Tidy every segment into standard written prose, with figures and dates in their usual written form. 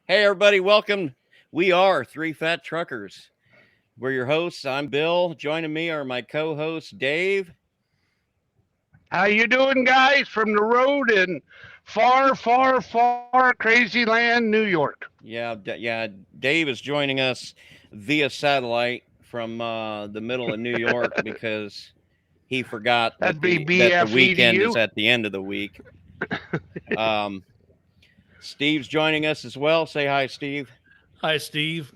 Hey, everybody, welcome. We are Three Fat Truckers. We're your hosts. I'm Bill. Joining me are my co host, Dave. How you doing, guys? From the road in far, far, far crazy land, New York. Yeah, Dave is joining us via satellite from the middle of New York because he forgot that That'd be the BFE to weekend is you. at the end of the week. Um, Steve's joining us as well. Say hi, Steve. Hi, Steve.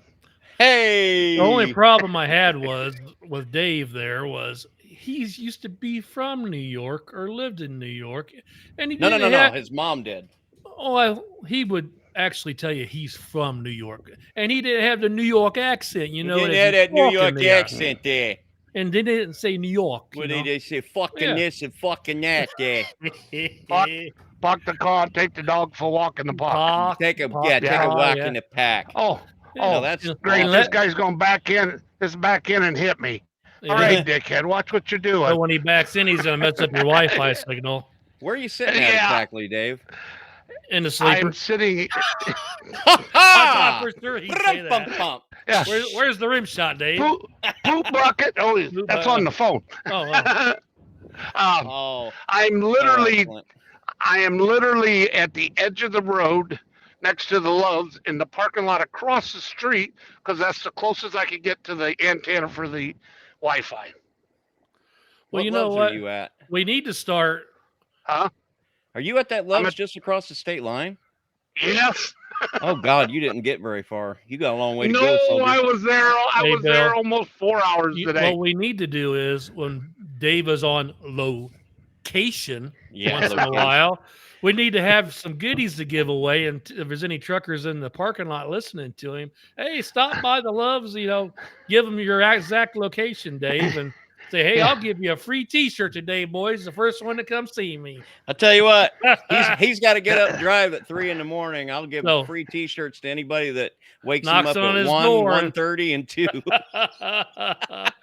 The only Hey! problem I had was with Dave there was he's used to be from New York or lived in New York, and he No, no, no, didn't no. have. His mom did. He would actually tell you he's from New York, and he didn't have the New York accent. You He know, didn't as have he's that New talking York there, accent there. and they didn't say New York. Where they just say fucking Yeah. this and fucking that there. Fuck, Fuck the car. Take the dog for a walk in the park. Park, Take a park, take a walk yeah. in the pack. Oh, Yeah. No, oh, that's great! And This awesome. guy's going back in. This back in and hit me. All Yeah. right, dickhead. Watch what you're So doing. when he backs in, he's gonna mess up your Wi-Fi signal Where are you sitting at Yeah, exactly, Dave? in the sleeper. I'm sitting. Ha I thought ha! for sure he'd say that. Bump. Yeah, Where's the rim shot, Dave? poop bucket. Oh, Poop that's bucket. on the phone. Oh, Oh, I'm literally excellent. I am literally at the edge of the road next to the Loves in the parking lot across the street because that's the closest I could get to the antenna for the Wi-Fi. well, What you know Loves what? are you at? We need to start. Huh? Are you at that I'm Loves at, just across the state line? yes. Oh God, you didn't get very far. You got a long way to No, go, soldier. I was there. I Hey, was there Bill. almost 4 hours today. What we need to do is when Dave is on location Yeah, once in a location. while, we need to have some goodies to give away. And if there's any truckers in the parking lot listening to him, hey, stop by the Loves. Give them your exact location, Dave, and say, hey, I'll give you a free T-shirt today, boys. The first one to come see me. I tell you what, he's got to get up and drive at 3 in the morning. I'll give So- free T-shirts to anybody that wakes him Knocks up on at his 1, door. 1:30, and 2.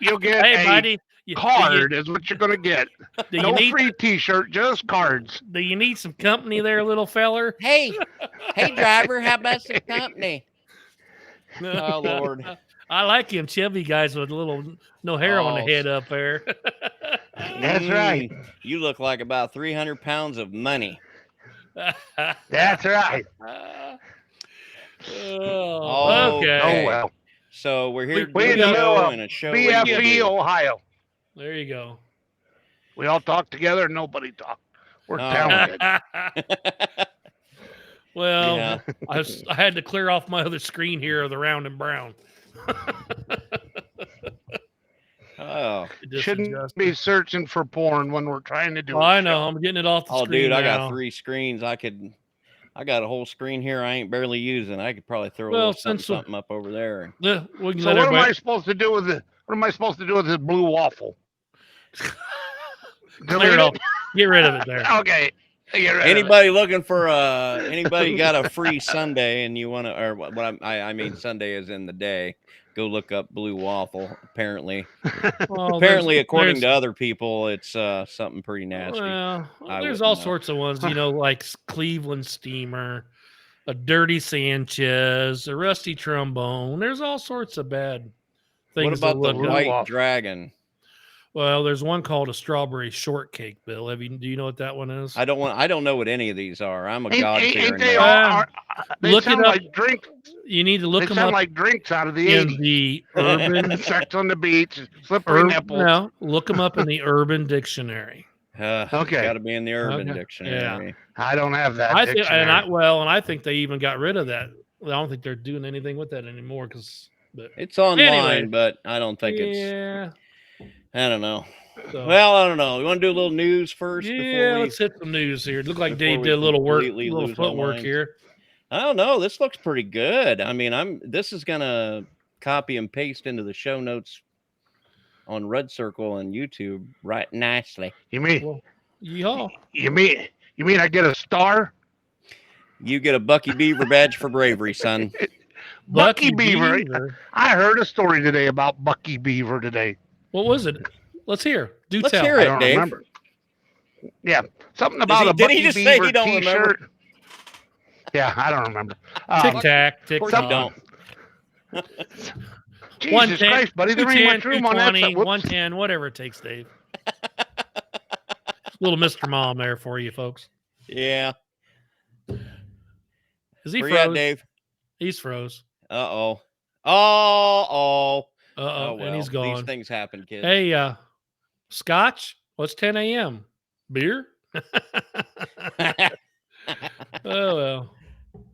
You'll get hey, a buddy, card is what you're going to get. do you No need free T-shirt, just cards. do you need some company there, little feller? Hey, driver, how about some company? Oh Lord, I like him chubby guys with no hair on the Oh, head up there. That's right. You look like about 300 pounds of money. That's right. Oh, okay. Oh well. So we're here to We do in a the middle show of and a show. we need to BFE, do. Ohio. There you go. We all talk together and nobody talk. We're Oh. talented. Well, Yeah. I had to clear off my other screen here of the round and brown. Oh, It just Shouldn't adjusted. be searching for porn when we're trying to do Well, a I know. show. I'm getting it off the oh, screen dude, I now. got 3 screens. I got a whole screen here. I ain't barely using. I could probably throw a Well, little something, since we- something up over there. We can So let what am everybody. I supposed to do with this blue waffle? Clear Delete it off. Get rid of it there. Okay. Get rid of it. Anybody looking for anybody got a free Sunday and you want to, or what I mean Sunday is in the day. Go look up Blue Waffle. Apparently, Well, according to there's- other people, it's something pretty nasty. Well, I there's wouldn't all know. sorts of ones, like Cleveland Steamer, a Dirty Sanchez, a Rusty Trombone. There's all sorts of bad things What to about the look Blue up. White Waffle? Dragon? Well, there's one called a Strawberry Shortcake, Bill. Do you know what that one is? I don't know what any of these are. I'm a Ain't God-fearing they man. all? They Look it sound up. like drinks. You need to look They them sound up like drinks out of the in 80s. the urban. Sex on the beach, slippery nipples. No, look them up in the Urban Dictionary. Okay. Got to be in the Urban Okay. Dictionary. I don't have that I think, dictionary. and I think they even got rid of that. I don't think they're doing anything with that anymore but It's online, Anyway. but I don't think it's. yeah. I don't know. So, Well, I don't know. You want to do a little news first yeah, before we? let's hit some news here. It looked like before Dave we did a little work, completely little lose our footwork minds? here. I don't know. This looks pretty good. I mean, this is gonna copy and paste into the show notes on Red Circle and YouTube right nicely. You mean Well, yeehaw. you mean I get a star? You get a Bucky Beaver badge for bravery, son. Bucky Beaver. I heard a story today about Bucky Beaver today. What was it? Let's hear. Do Let's tell. hear I it, don't Dave. remember. Yeah, something about he- a did he Bucky just say Beaver he don't remember? T-shirt. Yeah, I don't remember. Tic tac, tic course you toc. don't. Jesus 110, Christ, buddy, there ain't 210, much room on that. 220, Whoops. 110, whatever it takes, Dave. Little Mr. Mom there for you, folks. Yeah. Is he Where you at, froze? Dave? He's froze. Uh-oh. Oh, And well. he's gone. These things happen, kids. Hey, Scotch? What's 10 a.m.? Beer? Oh, well.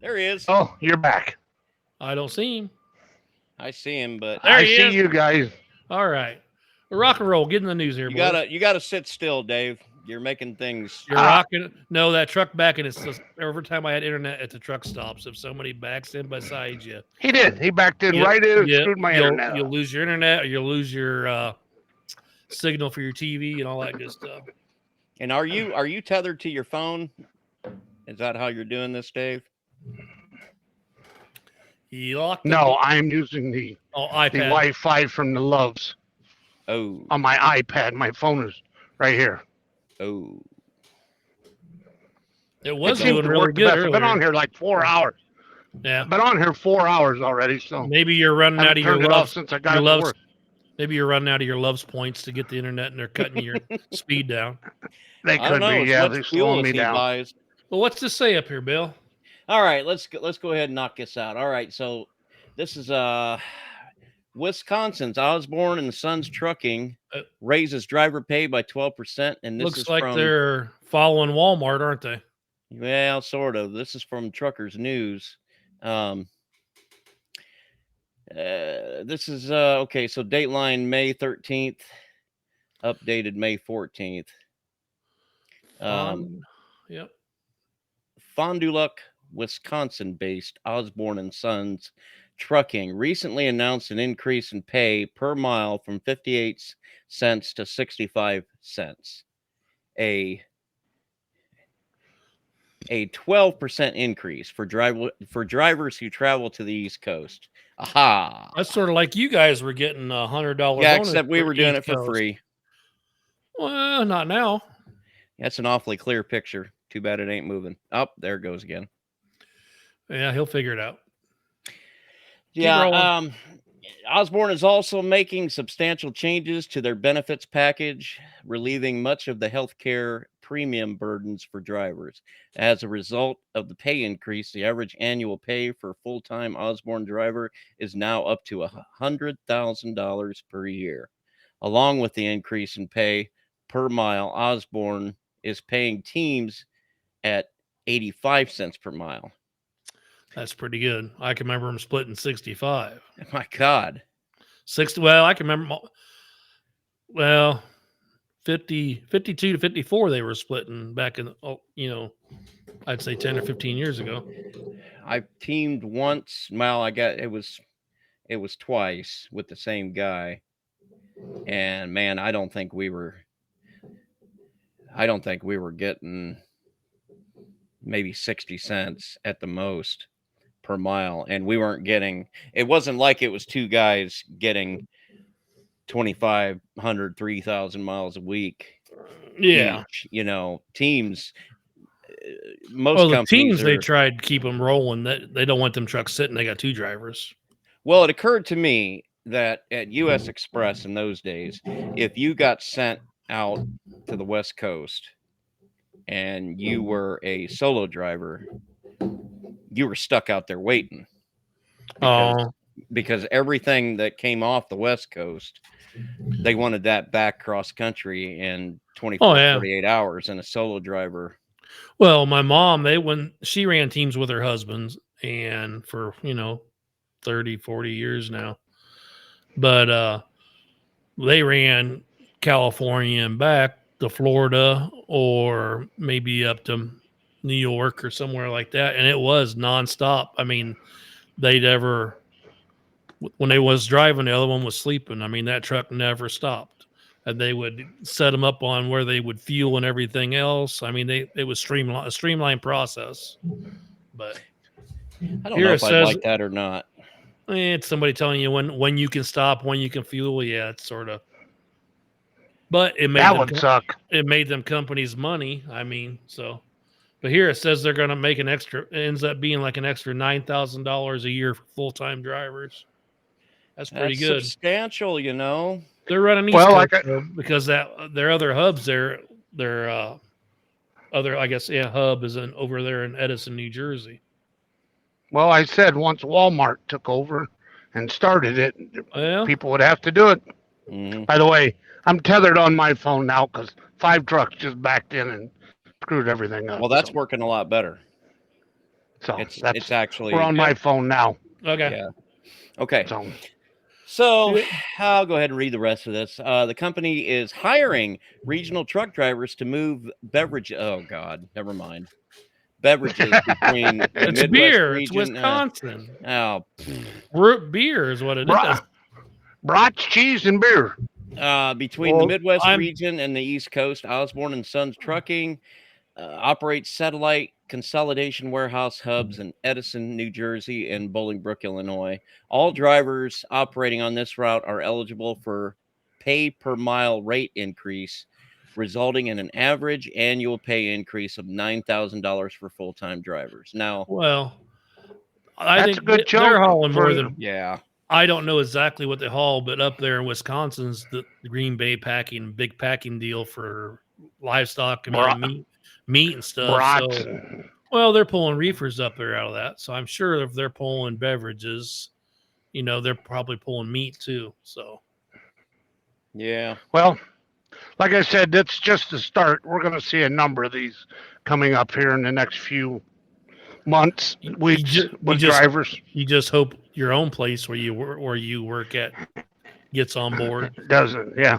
There he is. Oh, you're back. I don't see him. I see him, but There I he see is. you guys. All right. Rock and roll. Get in the news here, you boys. gotta sit still, Dave. You're making things. You're rocking. No, that truck backing is just, every time I had internet at the truck stops, if somebody backs in beside you, He did. He backed in right in and screwed my internet you'll up. lose your internet or you'll lose your signal for your TV and all that good stuff. And are you tethered to your phone? Is that how you're doing this, Dave? He locked No, I'm using the iPad. Wi-Fi from the Loves Oh, on my iPad. My phone is right here. oh. It was It seems doing to really work the good best. earlier. I've been on here like 4 hours. Yeah. I've been on here 4 hours already, so Maybe you're running I out haven't of your turned it off loves. since I got your it to loves. work. Maybe you're running out of your loves points to get the internet, and they're cutting your speed down. They I don't could know. be, As yeah. much They're fuel slowing as me he down. buys. Well, what's this say up here, Bill? All right, let's go ahead and knock this out. All right, so this is Wisconsin's Osborne and Sons Trucking raises driver pay by 12%, and this Looks is like from, they're following Walmart, aren't they? well, sort of. This is from Truckers News. This is okay. So Dateline May 13th, updated May 14th. Yep. Fond du Lac, Wisconsin-based Osborne and Sons Trucking recently announced an increase in pay per mile from 58 cents to 65 cents. A 12% increase for drivers who travel to the East Coast. Aha! That's sort of like you guys were getting $100. Yeah, bonus except we for were doing East it for Coast. free. Well, not now. That's an awfully clear picture. Too bad it ain't moving. Oh, there it goes again. Yeah, he'll figure it out. Yeah, Osborne is also making substantial changes to their benefits package, relieving much of the healthcare premium burdens for drivers. As a result of the pay increase, the average annual pay for a full-time Osborne driver is now up to $100,000 per year. Along with the increase in pay per mile, Osborne is paying teams at 85 cents per mile. That's pretty good. I can remember them splitting 65. My God. 60. Well, I can remember. Well, 52 to 54, they were splitting back in, I'd say 10 or 15 years ago. I've teamed once. Well, it was twice with the same guy. And man, I don't think we were getting maybe 60 cents at the most per mile. And we weren't getting, it wasn't like it was two guys getting 2,500, 3,000 miles a week. Yeah. Each, teams, most the companies teams, they are, tried to keep them rolling. They don't want them trucks sitting. They got two drivers. well, it occurred to me that at US Express in those days, if you got sent out to the West Coast and you were a solo driver, you were stuck out there waiting because everything that came off the West Coast, they wanted that back cross country in 24, 48 hours, and a solo driver. Well, my mom, she ran teams with her husbands and for, 30, 40 years now, but they ran California and back to Florida or maybe up to New York or somewhere like that. And it was nonstop. I mean, when they was driving, the other one was sleeping. I mean, that truck never stopped, and they would set them up on where they would fuel and everything else. I mean, it was a streamlined process, but I don't know if I'd like that or not. It's somebody telling you when you can stop, when you can fuel. Yeah, it's sort of. But it made that would suck. It made them companies money. I mean, so But here it says they're going to make an extra. It ends up being like an extra $9,000 a year for full-time drivers. That's pretty That's good. substantial, you know. They're running East Well, Coast though, because their other hubs, their other, I guess, hub is over there in Edison, New Jersey. Well, I said once Walmart took over and started it, Well, people would have to do it. Mhm. By the way, I'm tethered on my phone now because 5 trucks just backed in and screwed everything up. Well, that's working a lot better. so It's actually we're on my phone now. okay. Yeah. Okay. So So I'll go ahead and read the rest of this. The company is hiring regional truck drivers to move beverage. Oh God, never mind. Beverages between the It's Midwest beer. region. It's Wisconsin. Root beer is what it is. Brats, cheese, and beer. Between the Midwest region and the East Coast, Osborne and Sons Trucking operates satellite consolidation warehouse hubs in Edison, New Jersey, and Bolingbrook, Illinois. All drivers operating on this route are eligible for pay per mile rate increase, resulting in an average annual pay increase of $9,000 for full-time drivers. Now, Well, I That's think a good they're chunk hauling more for- than. yeah, I don't know exactly what they haul, but up there in Wisconsin's the Green Bay packing, big packing deal for livestock, meat and stuff. Brats. So, well, they're pulling reefers up there out of that. So I'm sure if they're pulling beverages, they're probably pulling meat too. So yeah. Well, like I said, that's just the start. We're going to see a number of these coming up here in the next few months, weeks with drivers. You just hope your own place where you work at gets on board. Doesn't, yeah.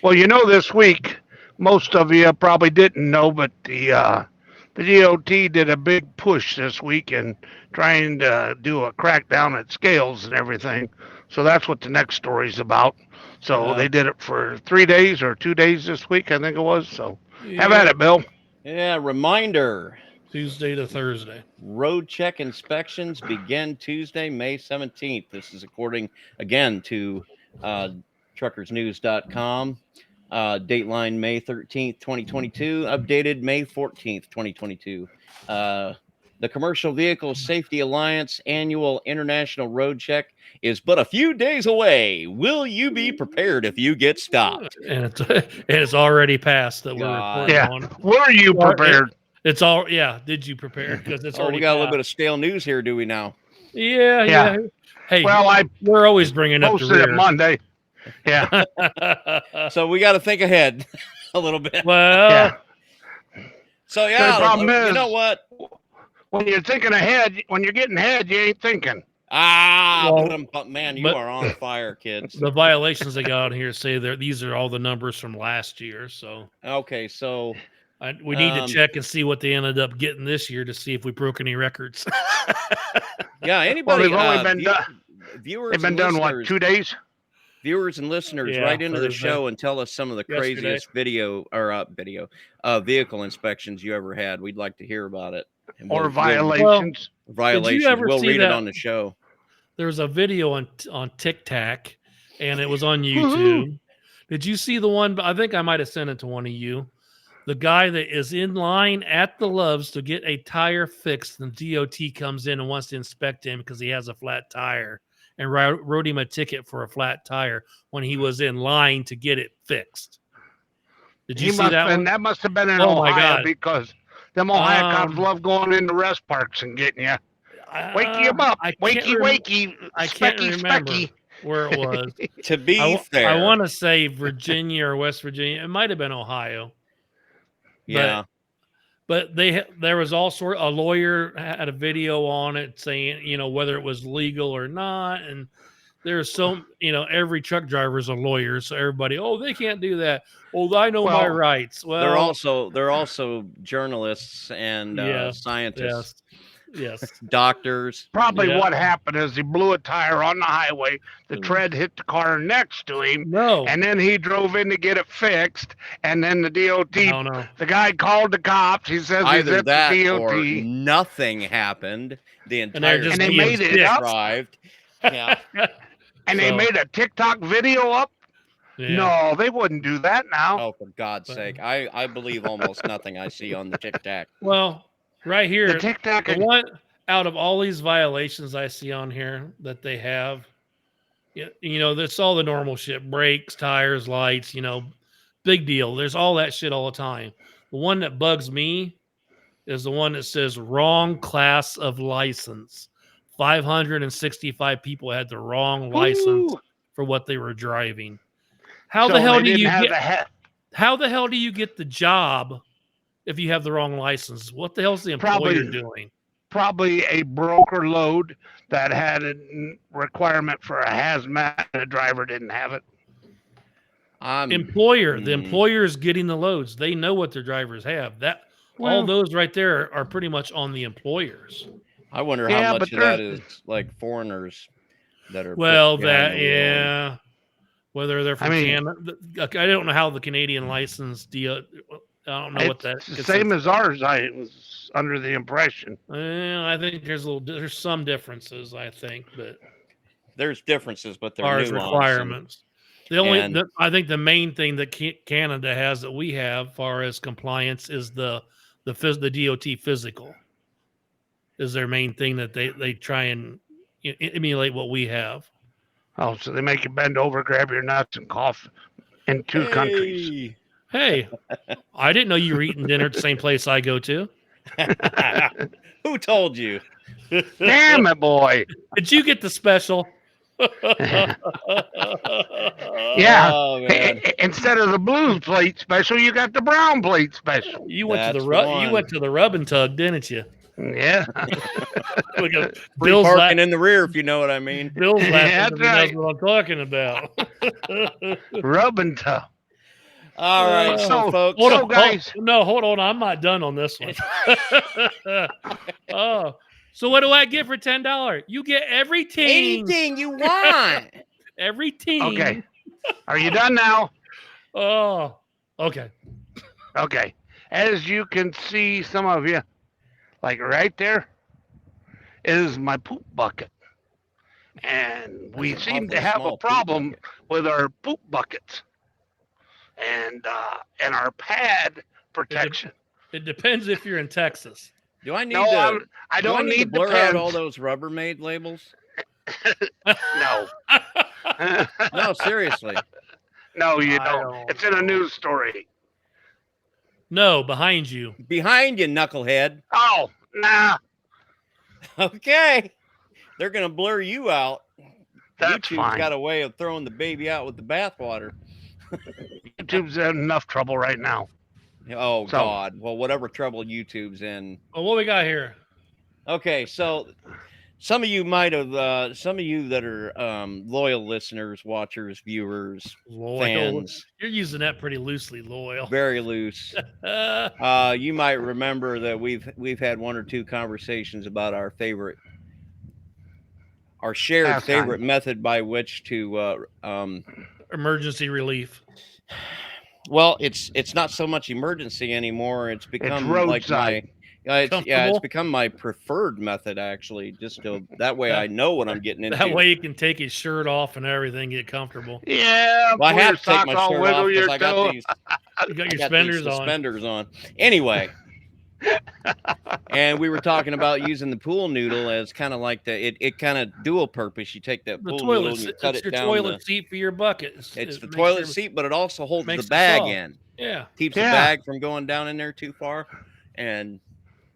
Well, this week, most of you probably didn't know, but the DOT did a big push this week in trying to do a crackdown at scales and everything. So that's what the next story's about. So they did it for 3 days or 2 days this week, I think it was. So have at it, Bill. Yeah, reminder. Tuesday to Thursday. Road check inspections begin Tuesday, May 17th. This is according, again, to truckersnews.com. Dateline May 13th, 2022. Updated May 14th, 2022. The Commercial Vehicle Safety Alliance annual international road check is but a few days away. Will you be prepared if you get stopped? And it's already passed that we're reporting on. Were you prepared? It's all, Did you prepare? Because it's already we got a little bit of stale news here, do we now? Yeah. Hey, well, we're always bringing up the posted rear. it Monday. Yeah. So we got to think ahead a little bit. Well, Yeah. So The problem you is, know what? when you're thinking ahead, when you're getting ahead, you ain't thinking. Man, you are on fire, kids. The violations they got on here say these are all the numbers from last year. So okay, so we need to check and see what they ended up getting this year to see if we broke any records. Yeah, anybody? Well, they've only been viewers. They've been done what, 2 days? Viewers and listeners, write into the show and tell us some of the craziest vehicle inspections you ever had. We'd like to hear about it. And Or violations. Violations. We'll read it on the show. There was a video on TikTok, and it was on YouTube. Did you see the one? I think I might have sent it to one of you. The guy that is in line at the Loves to get a tire fixed, and DOT comes in and wants to inspect him because he has a flat tire, and wrote him a ticket for a flat tire when he was in line to get it fixed. Did you see that one? That must have been in Ohio, because them Ohio cops love going into rest parks and getting you. Wake you up. Wakey. I can't remember where it was. To be fair, I want to say Virginia or West Virginia. It might have been Ohio. Yeah. But there was also a lawyer had a video on it saying, whether it was legal or not. And there's every truck driver is a lawyer. So everybody, they can't do that. I know my rights. Well, they're also journalists and scientists. Yes. Doctors. Probably what happened is he blew a tire on the highway. The tread hit the car next to him. No. And then he drove in to get it fixed. And then the DOT, the guy called the cops. He says either he's that the DOT. or nothing happened. The entire and they made it up. Arrived. Yeah. And they made a TikTok video up Yeah. No, they wouldn't do that now. Oh, for God's But- sake. I believe almost nothing I see on the Tic Tac. Well, right The here, Tic Tac. the one out of all these violations I see on here that they have, that's all the normal shit: brakes, tires, lights. Big deal. There's all that shit all the time. The one that bugs me is the one that says wrong class of license. 565 people had the wrong license Ooh. for what they were driving. How So the hell they do didn't you have get? the How the hell do you get the job if you have the wrong license? What the hell's the employer Probably- doing? probably a broker load that had a requirement for a hazmat and a driver didn't have it. Employer. The Mm. employer is getting the loads. They know what their drivers have. All Well- those right there are pretty much on the employers. I wonder Yeah, how but much of that there's- is like foreigners that are. Well, put behind that the wheel and- yeah. Whether they're from Canada, I don't know how the Canadian license deal. I don't know what that. It's the same as ours. I was under the impression. I think there's some differences. I think, but There's differences, but they're ours nuanced and- requirements. and- I think the main thing that Canada has that we have, far as compliance, is the DOT physical. Is their main thing that they try and emulate what we have. Oh, so they make you bend over, grab your nuts, and cough in two countries. Hey. Hey, I didn't know you were eating dinner at the same place I go to. Who told you? Damn it, boy. Did you get the special? Yeah. Oh, man. Instead of the blue plate special, you got the brown plate special. You went to That's the the you one. went to the rub and tug, didn't you? Yeah. We got Free Bill's parking la- in the rear, if you know what I mean. Bill's laughing That's because he knows right. what I'm talking about. Rub and tug. All right, so So- folks. Hold So, on, guys- hold on. I'm not done on this one. Oh, so what do I get for $10? You get every team. Anything you want. Every team. Okay. Are you done now? Oh, okay. Okay. As you can see, some of you, like right there, is my poop bucket. And we That's an seem to awfully have small a poop problem bucket. with our poop buckets and our pad protection. It depends if you're in Texas. Do I need No, to? I do I don't need to need the blur out all pens. those Rubbermaid labels? No. No, seriously. No, you I don't. don't It's in a news story. No, behind you. Behind you, knucklehead. Oh, nah. Okay. They're gonna blur you out. That's YouTube's fine. got a way of throwing the baby out with the bathwater. YouTube's in enough trouble right now. Oh So- God. Well, whatever trouble YouTube's in. Oh, what we got here? Okay, so some of you might have, some of you that are loyal listeners, watchers, viewers, Loyal. fans, You're using that pretty loosely, loyal. very loose. You might remember that we've had one or two conversations about our shared Pastime. favorite method by which to Emergency relief. well, it's not so much emergency anymore. It's become like roadside. it's Comfortable? become my preferred method, actually. Just to that way I know what I'm getting into. That way you can take his shirt off and everything, get comfortable. Yeah, Well, I pull your have to take socks my all, shirt wiggle off your because I got toe. these You got I your got these suspenders on. suspenders on. Anyway, and we were talking about using the pool noodle as kind of like it kind of dual purpose. You take that The pool noodle toilet, and you cut it's it your down. toilet seat for your bucket. It's It the makes toilet your- seat, but it also holds makes the it bag soft. in. Yeah. Keeps Yeah. the bag from going down in there too far, and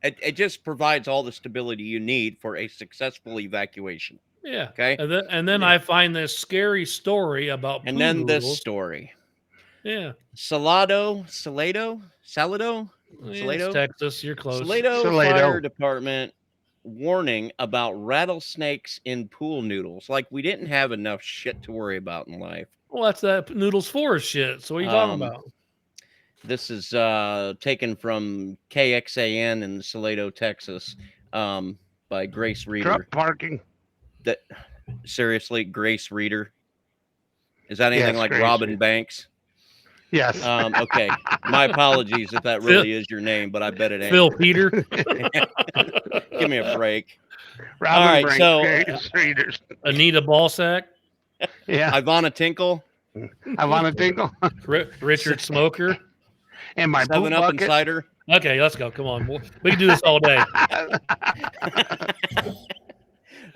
it just provides all the stability you need for a successful evacuation. Yeah. Okay, And then I find this scary story about and poo then this noodles. story. Yeah. Salado. It's Salado? Texas. You're close. Salado Salado. Fire Department warning about rattlesnakes in pool noodles. Like we didn't have enough shit to worry about in life. Well, that's that noodles for shit. So what are you talking about? This is taken from KXAN in Salado, Texas, by Grace Reader. Truck parking. That seriously, Grace Reader. Is that anything Yes, like Grace Robin Reader. Banks? Yes. Okay, my apologies if that really is your name, but I bet it ain't. Phil Peter. Give me a break. Robin right, Brink, so- Grace Readers. Anita Ballsack. Yeah. Ivana Tinkle. I want to tingle. Richard Smoker. And my boot 7-Up bucket. Insider. Okay, let's go. Come on. We can do this all day.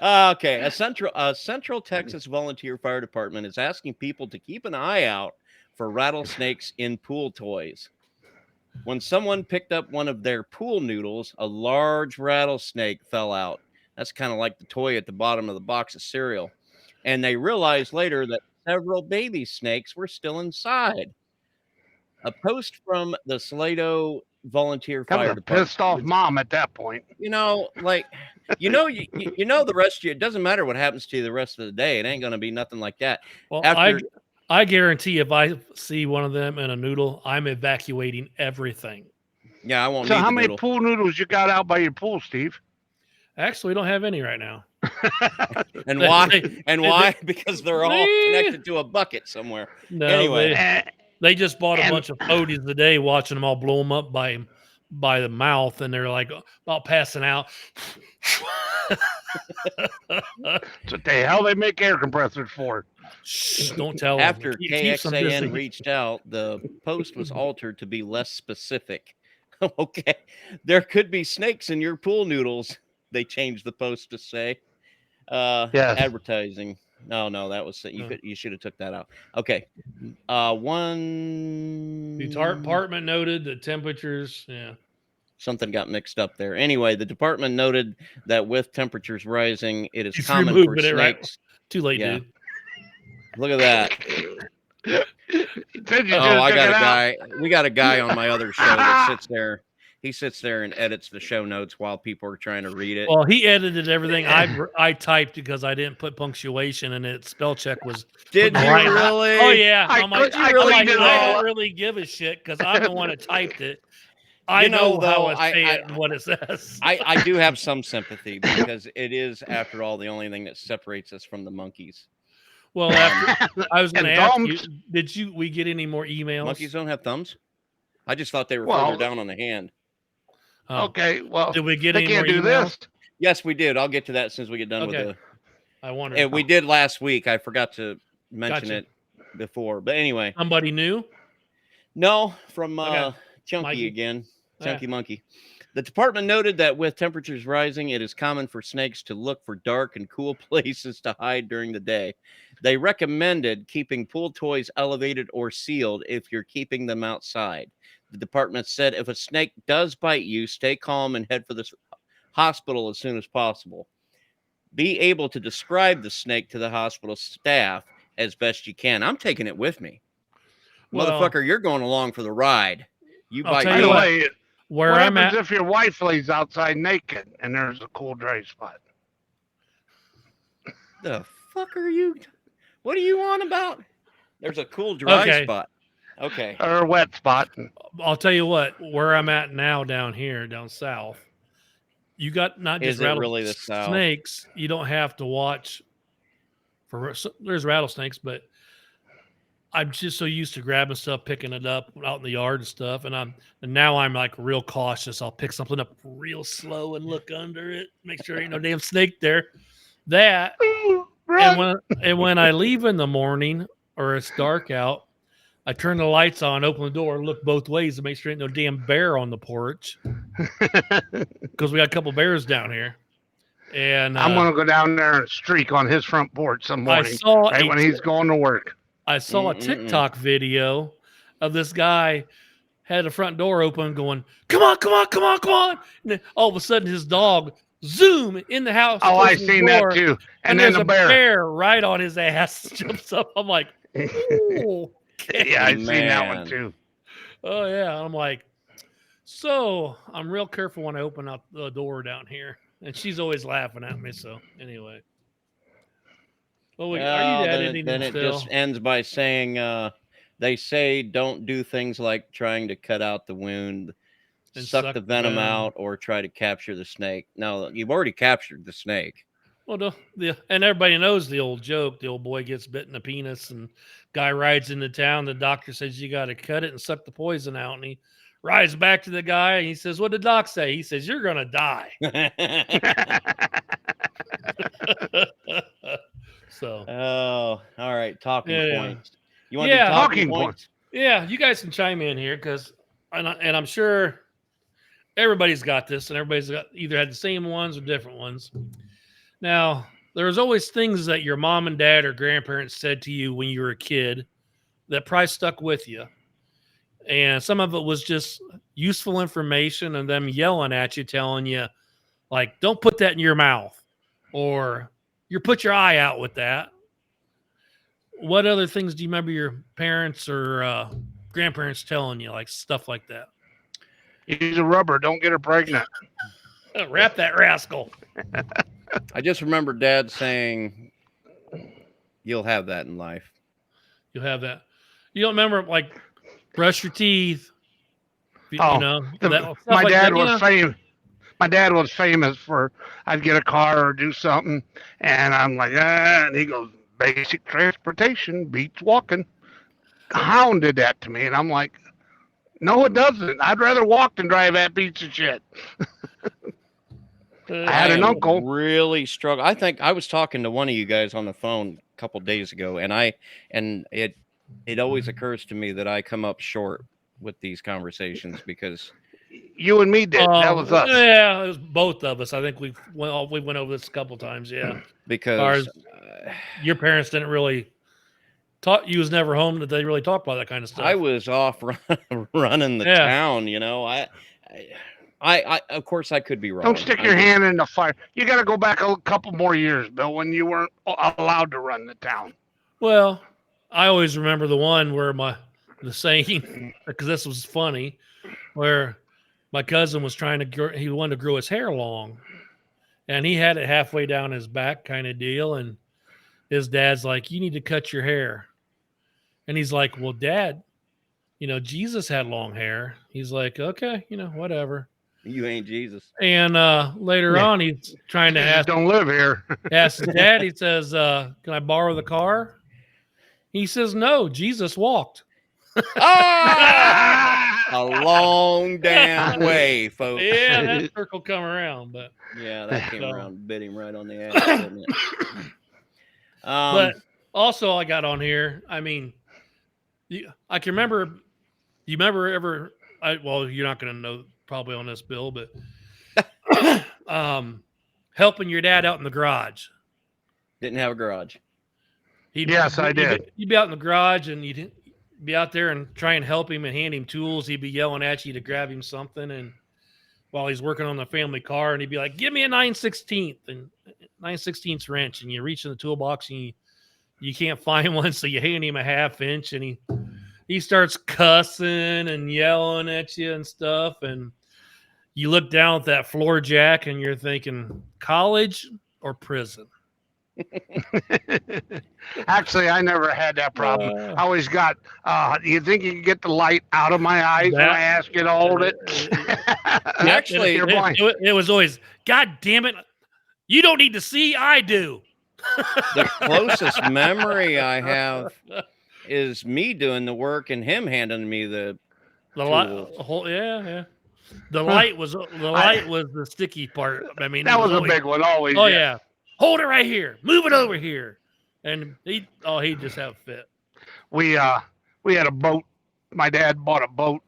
Okay, a Central Texas volunteer fire department is asking people to keep an eye out for rattlesnakes in pool toys. When someone picked up one of their pool noodles, a large rattlesnake fell out. That's kind of like the toy at the bottom of the box of cereal. And they realized later that several baby snakes were still inside. A post from the Salado Volunteer That was Fire a Department. pissed off mom at that point. You know, like, you know the rest of you, it doesn't matter what happens to you the rest of the day. It ain't going to be nothing like that. Well, After, I guarantee if I see one of them in a noodle, I'm evacuating everything. yeah, I won't So need how the many noodle. pool noodles you got out by your pool, Steve? Actually, we don't have any right now. And They- why? they- And they- why? Because they're all they- connected to a bucket somewhere. No, Anyway. they just bought a And- bunch of toadies today, watching them all blow them up by the mouth, and they're like about passing out. That's what the hell they make air compressors for. Shh, don't tell them. After Keeps 'em busy. KXAN reached out, the post was altered to be less specific. Okay, there could be snakes in your pool noodles. They changed the post to say, Yes. advertising. No, that was you should have took that out. Okay, one. The department noted the temperatures. Yeah. Something got mixed up there. Anyway, the department noted that with temperatures rising, it is He's common for removing it, right? snakes. Too late, Yeah. dude. Look at that. Said you Oh, should've I took got it a out. guy. We got a guy on my other show that sits there. He sits there and edits the show notes while people are trying to read it. Well, he edited everything. I typed because I didn't put punctuation, and it spell check was. Did putting you right- really? Oh yeah, I I'm like, cleaned it I all don't up. really give a shit because I'm the one that typed it. I You know, know how though, I say I- it and what it says. I do have some sympathy because it is, after all, the only thing that separates us from the monkeys. Well, after, I was going to And ask you, thumbs. we get any more emails? Monkeys don't have thumbs. I just thought they were Well- further down on the hand. Oh, Okay, well, did we get they any can't more do emails? this. Yes, we did. I'll get to that as soon as we get done Okay. with I wondered. the. And we did last week. I forgot to mention Gotcha. it before, but anyway, Somebody new? no, from Okay. Chunky Mikey. again, Yeah. Chunky Monkey. The department noted that with temperatures rising, it is common for snakes to look for dark and cool places to hide during the day. They recommended keeping pool toys elevated or sealed if you're keeping them outside. The department said if a snake does bite you, stay calm and head for the hospital as soon as possible. Be able to describe the snake to the hospital staff as best you can. I'm taking it with me. Well- Motherfucker, you're going along for the ride. You I'll bite tell By you the me. what, way, Where what I'm happens at, if your wife lays outside naked and there's a cool dry spot? The fuck are you? What are you on about? There's a cool dry Okay. spot. Okay. Or a wet spot? I'll tell you what, where I'm at now down here, down south, you got not Is just it really the south? rattlesnakes. You don't have to watch for there's rattlesnakes, but I'm just so used to grabbing stuff, picking it up out in the yard and stuff, and now I'm like real cautious. I'll pick something up real slow and look under it, make sure ain't no damn snake there. That and when I leave in the morning or it's dark out, I turn the lights on, open the door, look both ways to make sure ain't no damn bear on the porch because we got a couple bears down here. And I'm gonna go down there and streak on his front porch some I morning, saw right a when he's going to work. I saw a TikTok video of this guy had the front door open going, come on, come on, come on, come on. And then all of a sudden his dog zoom in the house. Oh, I closes the seen door, that too. And there's then a the bear. right on his ass jumps up. I'm like, ooh. Yeah, I seen that one Man. too. Oh yeah. I'm like, so I'm real careful when I open up the door down here. And she's always laughing at me. So anyway. Oh, wait, are you editing then it still? just ends by saying they say don't do things like trying to cut out the wound, And suck suck the the venom venom. out, or try to capture the snake. No, you've already captured the snake. Well, and everybody knows the old joke. The old boy gets bit in the penis, and guy rides into town. The doctor says you got to cut it and suck the poison out. And he rides back to the guy, and he says, "What did the doc say?" He says, "You're gonna die." So Oh, all right. Talking Yeah. points. You want to do talking points? Yeah, you guys can chime in here because, and I'm sure everybody's got this, and everybody's got either had the same ones or different ones. Now, there's always things that your mom and dad or grandparents said to you when you were a kid that probably stuck with you. And some of it was just useful information and them yelling at you, telling you, like, don't put that in your mouth, or you put your eye out with that. What other things do you remember your parents or grandparents telling you, like stuff like that? Use a rubber. Don't get her pregnant. Wrap that rascal. I just remember Dad saying, "You'll have that in life." You'll have that. You don't remember, like, brush your teeth. Oh, you know, my dad was famous. My dad was famous for, I'd get a car or do something, and I'm like, and he goes, basic transportation beats walking. Hounded that to me, and I'm like, no, it doesn't. I'd rather walk than drive that piece of shit. I had an uncle. Really struggle. I think I was talking to one of you guys on the phone a couple days ago, and it always occurs to me that I come up short with these conversations because you and me did. That was us. Yeah, it was both of us. I think we went over this a couple times. Yeah, because your parents didn't really talk. You was never home that they really talked about that kind of stuff. I was off running the town. You know, I of course I could be wrong. Don't stick your hand in the fire. You got to go back a couple more years, Bill, when you weren't allowed to run the town. Well, I always remember the one where the saying, because this was funny, where my cousin was he wanted to grow his hair long, and he had it halfway down his back kind of deal, and his dad's like, "You need to cut your hair," and he's like, "Well, Dad, Jesus had long hair." He's like, "Okay, whatever." You ain't Jesus. And later on, he's trying to ask. Don't live here. Ask his dad. He says, "Can I borrow the car?" He says, "No, Jesus walked." A long damn way, folks. Yeah, that circle come around, but yeah, that came around, bit him right on the ass, didn't it? But also, I got on here. I mean, I can remember. You remember ever? Well, you're not going to know probably on this, Bill, but helping your dad out in the garage. Didn't have a garage. Yes, I did. You'd be out in the garage and you'd be out there and try and help him and hand him tools. He'd be yelling at you to grab him something, and while he's working on the family car, and he'd be like, "Give me a 9/16 and 9/16 wrench," and you reach in the toolbox and you can't find one, so you hand him a 1/2 inch, and he starts cussing and yelling at you and stuff, and you look down at that floor jack and you're thinking, college or prison? Actually, I never had that problem. I always got, you think you can get the light out of my eyes when I ask you to hold it? Actually, it was always, "God damn it, you don't need to see, I do." The closest memory I have is me doing the work and him handing me the light. Yeah. The light was the sticky part. I mean, that was a big one always. Oh yeah. Hold it right here. Move it over here. And he'd just have a fit. We had a boat. My dad bought a boat,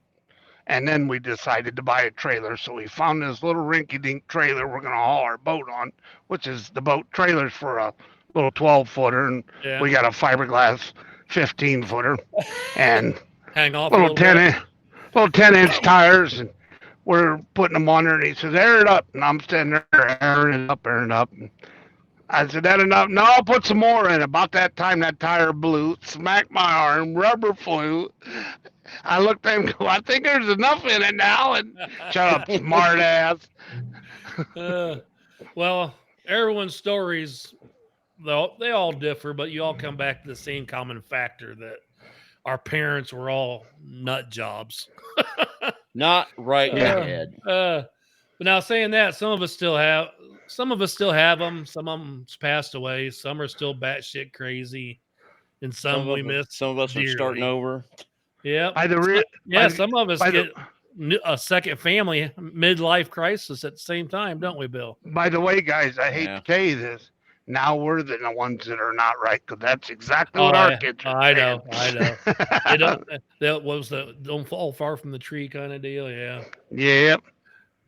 and then we decided to buy a trailer. So we found this little rinky-dink trailer we're gonna haul our boat on, which is the boat trailers for a little 12-footer, and we got a fiberglass 15-footer, and hang off little 10-inch tires, and we're putting them on there. And he says, "Air it up," and I'm standing there airing it up. And I said, "That enough?" "No, I'll put some more in." About that time, that tire blew, smacked my arm, rubber flew. I looked at him and go, "I think there's enough in it now." And shut up, smart ass. Well, everyone's stories, though, they all differ, but you all come back to the same common factor that our parents were all nut jobs. Not right in the head. But now, saying that, some of us still have them. Some of them's passed away. Some are still batshit crazy, and some we miss. Some of us dearly. are starting over. Yeah. Some of us get a second family midlife crisis at the same time, don't we, Bill? By the way, guys, I hate to tell you this, now we're the ones that are not right, because that's exactly what our kids are I saying. know. They don't. That was the don't fall far from the tree kind of deal. Yeah. Yep.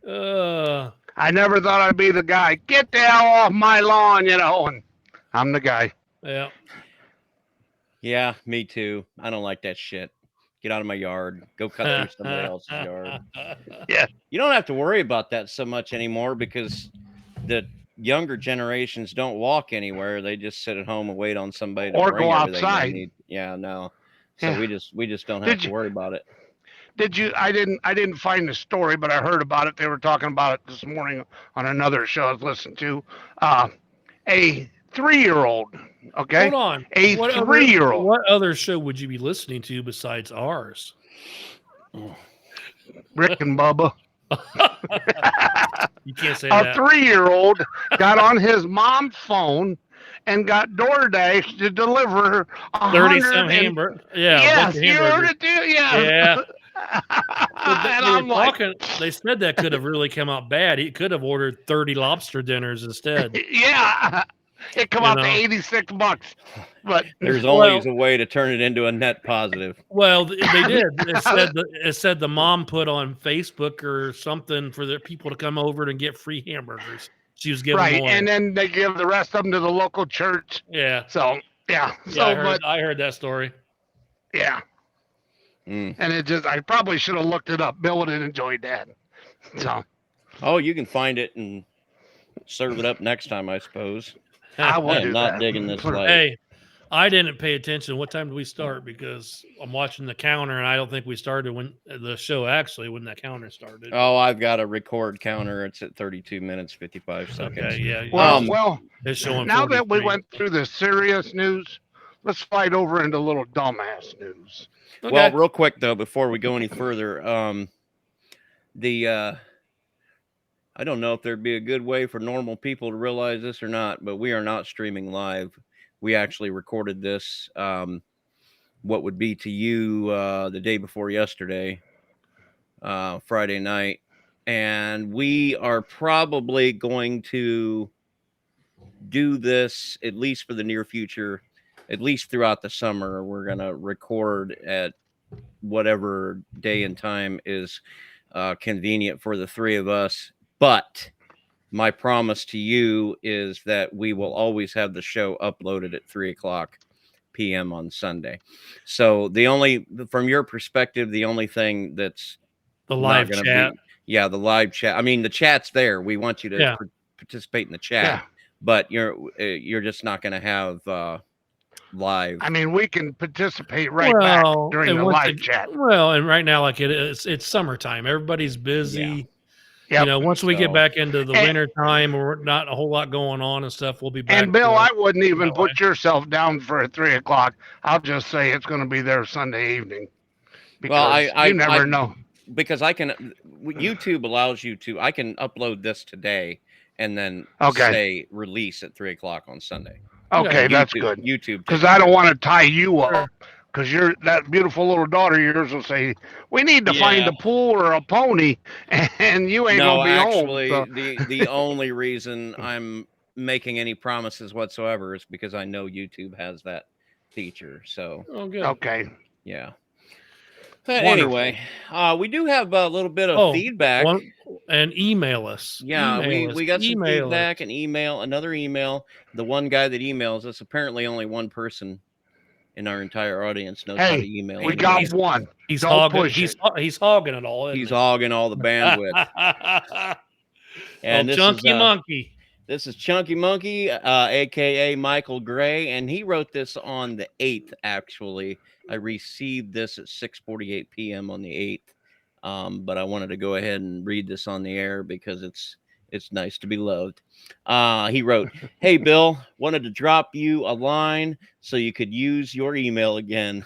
Uh, I never thought I'd be the guy. Get the hell off my lawn, and I'm the guy. yeah. Yeah, me too. I don't like that shit. Get out of my yard. Go cut through somebody else's yard. Yeah. You don't have to worry about that so much anymore because the younger generations don't walk anywhere. They just sit at home and wait on somebody to Or bring go everything they outside. need. Yeah, no. So Yeah. we just don't have to worry about it. Did you? I didn't find the story, but I heard about it. They were talking about it this morning on another show I was listening to. A 3-year-old. Okay. Hold on. A 3-year-old. What other show would you be listening to besides ours? Rick and Bubba. You can't say A that. 3-year-old got on his mom's phone and got DoorDash to deliver 30-some hamburger. Yeah. Yes, bunch of you heard hamburgers. it too. Yeah. Yeah. And They were I'm like, talking. They said that could have really come out bad. He could have ordered 30 lobster dinners instead. yeah, it come You out to know. $86, but There's always a way to turn it into a net positive. Well, they did. It said the mom put on Facebook or something for the people to come over and get free hamburgers. She was giving right, them away. and then they give the rest of them to the local church. Yeah. So yeah, Yeah, I heard that story. yeah, and it just I probably should have looked it up. Bill would have enjoyed that. So Oh, you can find it and serve it up next time, I suppose. I will I do am not that. digging this light. Hey, I didn't pay attention. What time did we start? Because I'm watching the counter, and I don't think we started when the show actually when that counter started. Oh, I've got a record counter. It's at 32 minutes, 55 seconds. Okay, yeah. Well, It's showing now that we 43. went through the serious news, let's slide over into little dumbass news. Okay. Well, real quick though, before we go any further, I don't know if there'd be a good way for normal people to realize this or not, but we are not streaming live. We actually recorded this, what would be to you the day before yesterday, Friday night, and we are probably going to do this at least for the near future, at least throughout the summer. We're going to record at whatever day and time is convenient for the three of us. But my promise to you is that we will always have the show uploaded at 3:00 p.m. on Sunday. So from your perspective, the only thing that's the not live gonna chat. the live chat. I mean, the chat's there. We want you to participate in the chat, but you're just not going to have live. I mean, we can participate back during the live chat. Well, and right now, like it's summertime. Everybody's busy. Yeah. You know, once we get back into the winter time, or not a whole lot going on and stuff, we'll be back. And Bill, I wouldn't even put yourself down for 3:00. I'll just say it's going to be there Sunday evening. Because you never know. Because YouTube allows you to. I can upload this today and then say release at 3:00 on Sunday. Okay, that's good. YouTube, because I don't want to tie you up. Because that beautiful little daughter of yours will say, "We need to find a pool or a pony," and you ain't gonna be actually, home. So. the only reason I'm making any promises whatsoever is because I know YouTube has that feature. So okay, yeah. But anyway, we do have a little bit of feedback. And email us. Yeah, we got some feedback and another email. The one guy that emails us, apparently only one person in our entire audience knows how to email. We got one. He's hogging. He's hogging it all. He's hogging all the bandwidth. And Chunky Monkey. This is Chunky Monkey, aka Michael Gray, and he wrote this on the 8th. Actually, I received this at 6:48 p.m. on the 8th. But I wanted to go ahead and read this on the air because it's nice to be loved. He wrote, "Hey, Bill, wanted to drop you a line so you could use your email again.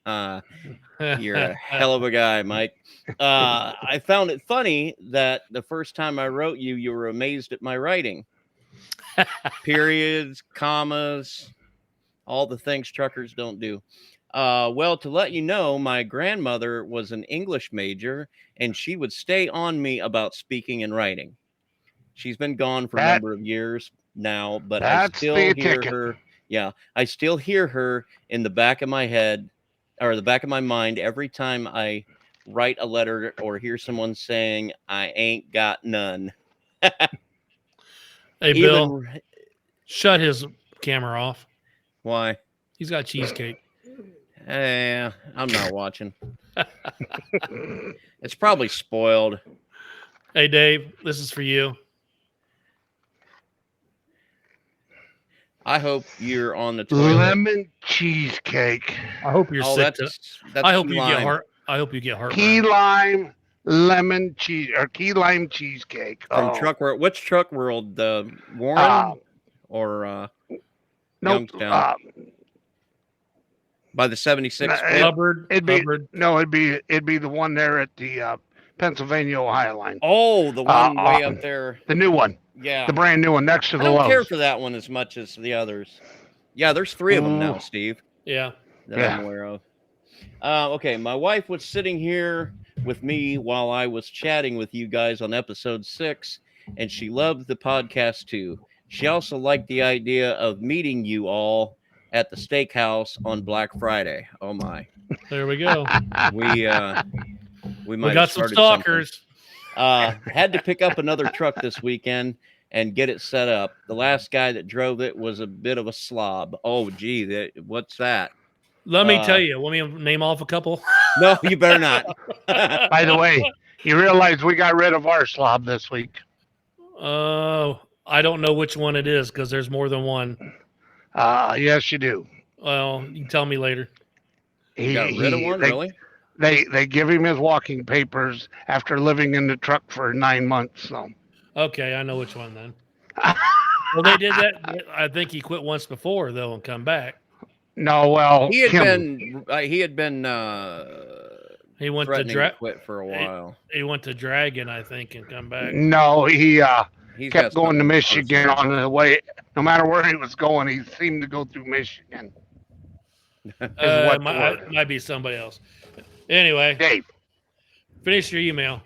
You're a hell of a guy, Mike. I found it funny that the first time I wrote you, you were amazed at my writing. Periods, commas, all the things truckers don't do. Well, to let you know, my grandmother was an English major, and she would stay on me about speaking and writing. She's been gone for a number of years, now, but That's I still the hear ticket. her. Yeah, I still hear her in the back of my head or the back of my mind every time I write a letter or hear someone saying, I ain't got none. Hey, Bill, Even shut his camera off. why? He's got cheesecake. I'm not watching. It's probably spoiled. Hey, Dave, this is for you. I hope you're on the toilet. Lemon cheesecake. I hope you're Oh, sick. that's I hope key you lime. get heart. I hope you get heartburn. Key lime lemon cheese or key lime cheesecake. From Oh. Truck World. Which Truck World? Warren Uh, or nope. Youngstown? By the 76 pit? Hubbard. It'd be Hubbard. no, it'd be the one there at the Pennsylvania Ohio line. Oh, the one way up there. The new one. Yeah. The brand new one next to the I don't Lowe's. care for that one as much as the others. Yeah, there's 3 of them now, Steve. Yeah. That I'm aware of. Okay, my wife was sitting here with me while I was chatting with you guys on episode 6, and she loved the podcast too. She also liked the idea of meeting you all at the steakhouse on Black Friday. Oh my. There we go. We might got some stalkers. Had to pick up another truck this weekend and get it set up. The last guy that drove it was a bit of a slob. Oh gee, what's that? Let me tell you. Want me to name off a couple? No, you better not. By the way, you realize we got rid of our slob this week. Oh, I don't know which one it is because there's more than one. Yes, you do. Well, you can tell me later. You got rid of one, really? They give him his walking papers after living in the truck for 9 months. So. Okay, I know which one then. Well, they did that. I think he quit once before though and come back. No, well, he had Kim, been He went threatening to to quit for a while. He went to Dragon, I think, and come back. No, he He's kept got going to something Michigan personal. on the way. No matter where he was going, he seemed to go through Michigan. Might be somebody else. Anyway, Dave. Finish your email.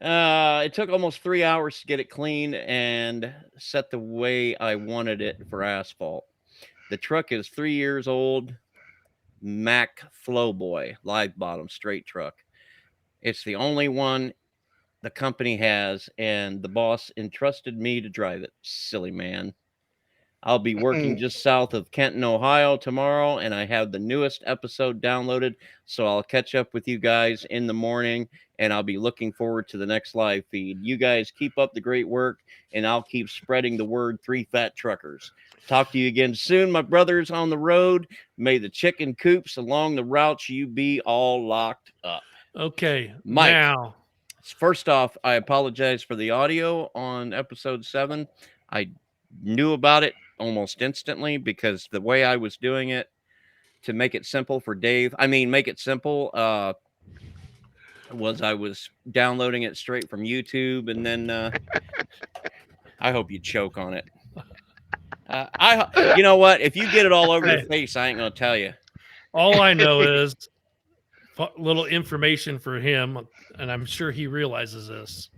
It took almost 3 hours to get it clean and set the way I wanted it for asphalt. The truck is 3 years old. Mack Flowboy, live bottom, straight truck. It's the only one the company has, and the boss entrusted me to drive it. Silly man. I'll be working just south of Kenton, Ohio tomorrow, and I have the newest episode downloaded, so I'll catch up with you guys in the morning, and I'll be looking forward to the next live feed. You guys keep up the great work, and I'll keep spreading the word, 3 Fat Truckers. Talk to you again soon, my brothers on the road. May the chicken coops along the routes you be all locked up. Okay, Mike. Now, first off, I apologize for the audio on episode 7. I knew about it almost instantly because the way I was doing it to make it simple for Dave, make it simple, was I was downloading it straight from YouTube, and then I hope you choke on it. You know what? If you get it all over your face, I ain't gonna tell you. All I know is little information for him, and I'm sure he realizes this.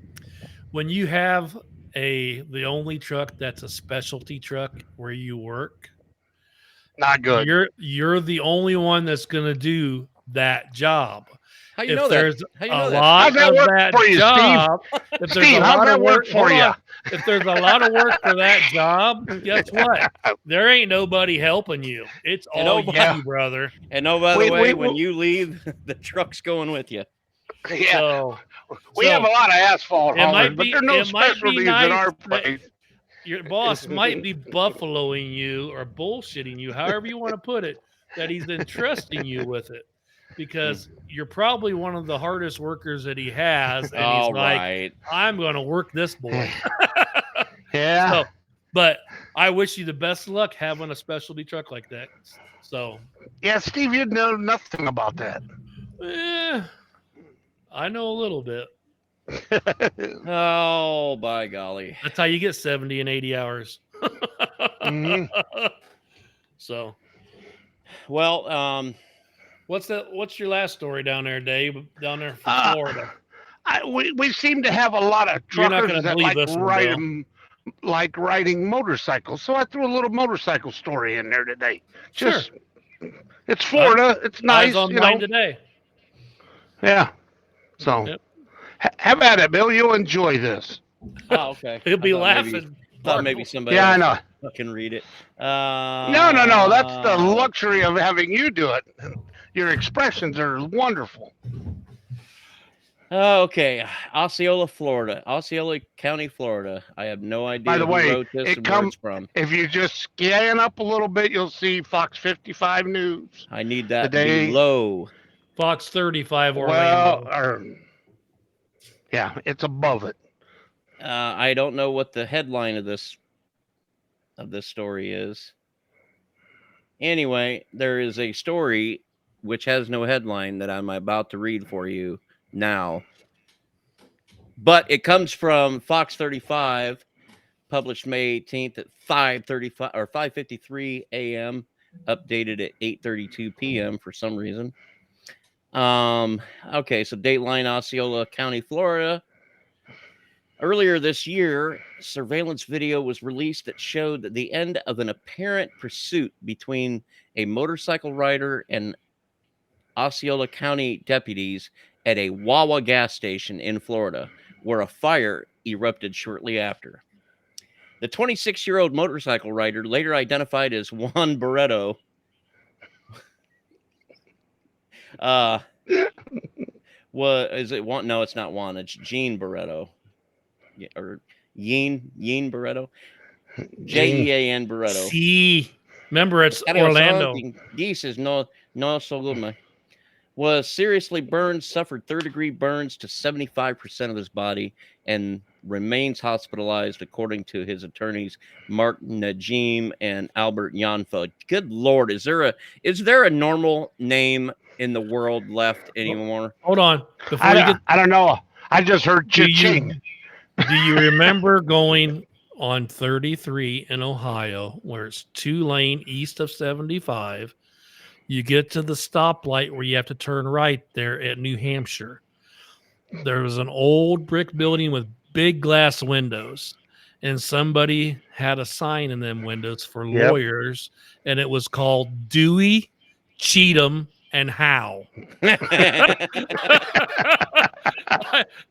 When you have the only truck that's a specialty truck where you work, not good. You're the only one that's going to do that job. How you know that? How you know that? Lot of that job, if there's a lot of work for you, if there's a lot of work for that job, guess what? There ain't nobody helping you. It's all you, brother. And oh, by the way, when you leave, the truck's going with you. Yeah. So we have a lot of asphalt haulers, but there's no it might be specialties nice in our place. Your boss might be buffaloing you or bullshitting you, however you want to put it, that he's entrusting you with it. Because you're probably one of the hardest workers that he has. And he's like, I'm going to work this boy. Yeah. So, but I wish you the best of luck having a specialty truck like that. So. Yeah, Steve, you know nothing about that. I know a little bit. Oh, by golly. That's how you get 70 and 80 hours. Mm-hmm. So. Well, What's your last story down there, Dave? Down there from Florida. We seem to have a lot of truckers that like ride them like riding motorcycles. So I threw a little motorcycle story in there today. Sure. Just, it's Florida. It's nice, Eyes on you mine know. today. Yeah. So Yep. have at it, Bill. You'll enjoy this. Oh, okay. He'll be I laughing. thought maybe somebody Yeah, I else know. fucking read it. No. That's the luxury of having you do it. Your expressions are wonderful. Okay, Osceola, Florida. Osceola County, Florida. I have no idea By the who way, wrote this and where it's from. if you just scan up a little bit, you'll see Fox 55 News. I need that Today, below. Fox 35 Orlando. Yeah, it's above it. I don't know what the headline of this story is. Anyway, there is a story which has no headline that I'm about to read for you now. But it comes from Fox 35, published May 18th at 5:35 or 5:53 a.m., updated at 8:32 p.m. for some reason. Okay, so Dateline, Osceola County, Florida. Earlier this year, surveillance video was released that showed the end of an apparent pursuit between a motorcycle rider and Osceola County deputies at a Wawa gas station in Florida, where a fire erupted shortly after. The 26-year-old motorcycle rider, later identified as Juan Barreto, is it Juan? No, it's not Juan. It's Gene Barreto. Or Yeen Barreto. Jean Barreto. See, remember it's Orlando. Geese no so good, man. Was seriously burned, suffered third-degree burns to 75% of his body, and remains hospitalized, according to his attorneys, Mark Najim and Albert Yanfa. Good Lord, is there a normal name in the world left anymore? Hold on. I don't know. I just heard cha-ching. Do you remember going on 33 in Ohio, where it's 2-lane east of 75? You get to the stoplight where you have to turn right there at New Hampshire. There was an old brick building with big glass windows, and somebody had a sign in them windows for lawyers, and it was called Dewey, Cheatham, and Howe.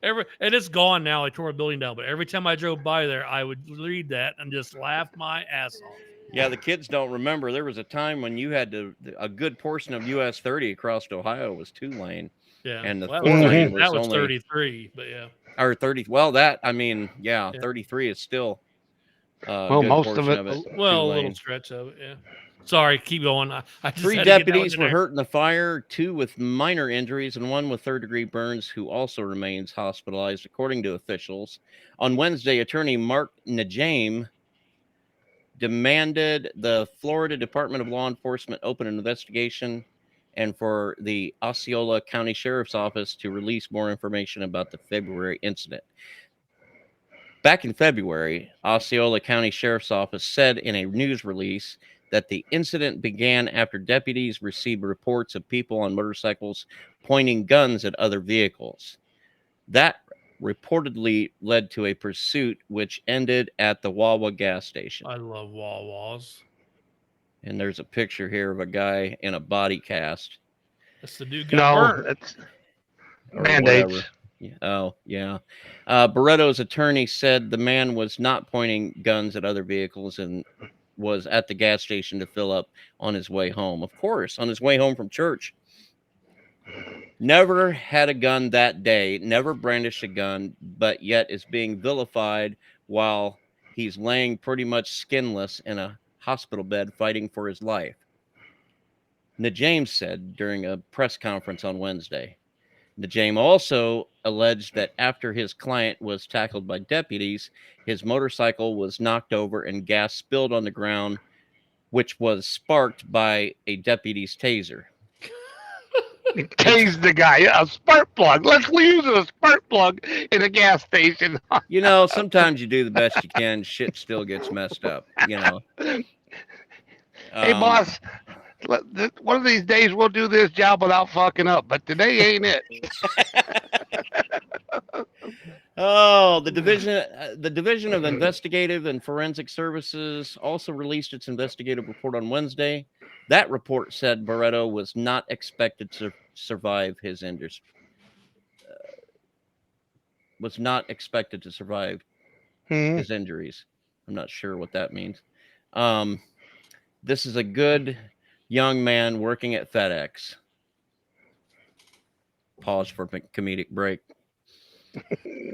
And it's gone now. I tore a building down, but every time I drove by there, I would read that and just laugh my ass off. Yeah, the kids don't remember. There was a time when you had a good portion of US 30 across Ohio was 2-lane. Yeah, and the 4-lane was that was only 33, but yeah, or 30. Well, that I mean, yeah. 33 is still. Most of it. A little stretch of it. Yeah. Sorry, keep going. I just 3 deputies were hurt in the fire, 2 with minor injuries, and 1 with third-degree burns, who also remains hospitalized, according to officials. On Wednesday, attorney Mark Najim demanded the Florida Department of Law Enforcement open an investigation and for the Osceola County Sheriff's Office to release more information about the February incident. Back in February, Osceola County Sheriff's Office said in a news release that the incident began after deputies received reports of people on motorcycles pointing guns at other vehicles. That reportedly led to a pursuit which ended at the Wawa gas station. I love Wawas. And there's a picture here of a guy in a body cast. That's the dude got burnt. It's Band-Aids. Oh, yeah. Barreto's attorney said the man was not pointing guns at other vehicles and was at the gas station to fill up on his way home. Of course, on his way home from church. Never had a gun that day, never brandished a gun, but yet is being vilified while he's laying pretty much skinless in a hospital bed fighting for his life. Najim said during a press conference on Wednesday. Najim also alleged that after his client was tackled by deputies, his motorcycle was knocked over and gas spilled on the ground, which was sparked by a deputy's taser. He tased the guy. A spark plug. Let's use a spark plug in a gas station. You know, sometimes you do the best you can. Shit still gets messed up, you know. Hey, boss. One of these days we'll do this job without fucking up, but today ain't it. Oh, the Division of Investigative and Forensic Services also released its investigative report on Wednesday. That report said Barreto was not expected to survive his injuries. Was not expected to survive his injuries. I'm not sure what that means. This is a good young man working at FedEx. Pause for a comedic break.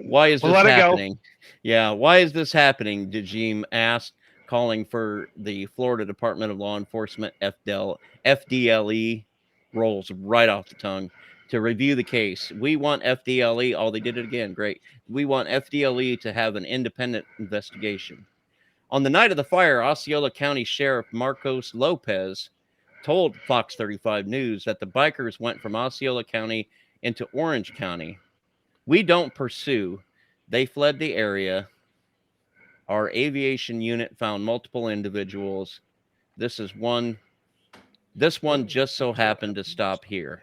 Why is this happening? Yeah, why is this happening? Dejim asked, calling for the Florida Department of Law Enforcement, FDLE, rolls right off the tongue, to review the case. We want FDLE. Oh, they did it again. Great. We want FDLE to have an independent investigation. On the night of the fire, Osceola County Sheriff Marcos Lopez told Fox 35 News that the bikers went from Osceola County into Orange County. We don't pursue. They fled the area. Our aviation unit found multiple individuals. This one just so happened to stop here.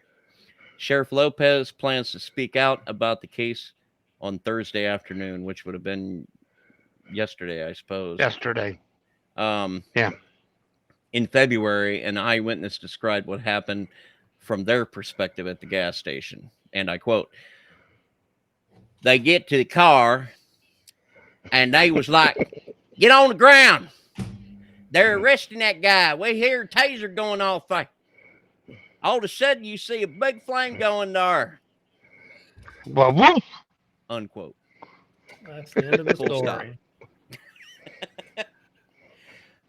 Sheriff Lopez plans to speak out about the case on Thursday afternoon, which would have been yesterday, I suppose. Yesterday. Yeah. In February, an eyewitness described what happened from their perspective at the gas station. And I quote, "They get to the car and they was like, get on the ground. They're arresting that guy. We hear a taser going off. All of a sudden, you see a big flame going there." Well, woof. Unquote. That's the end of the story.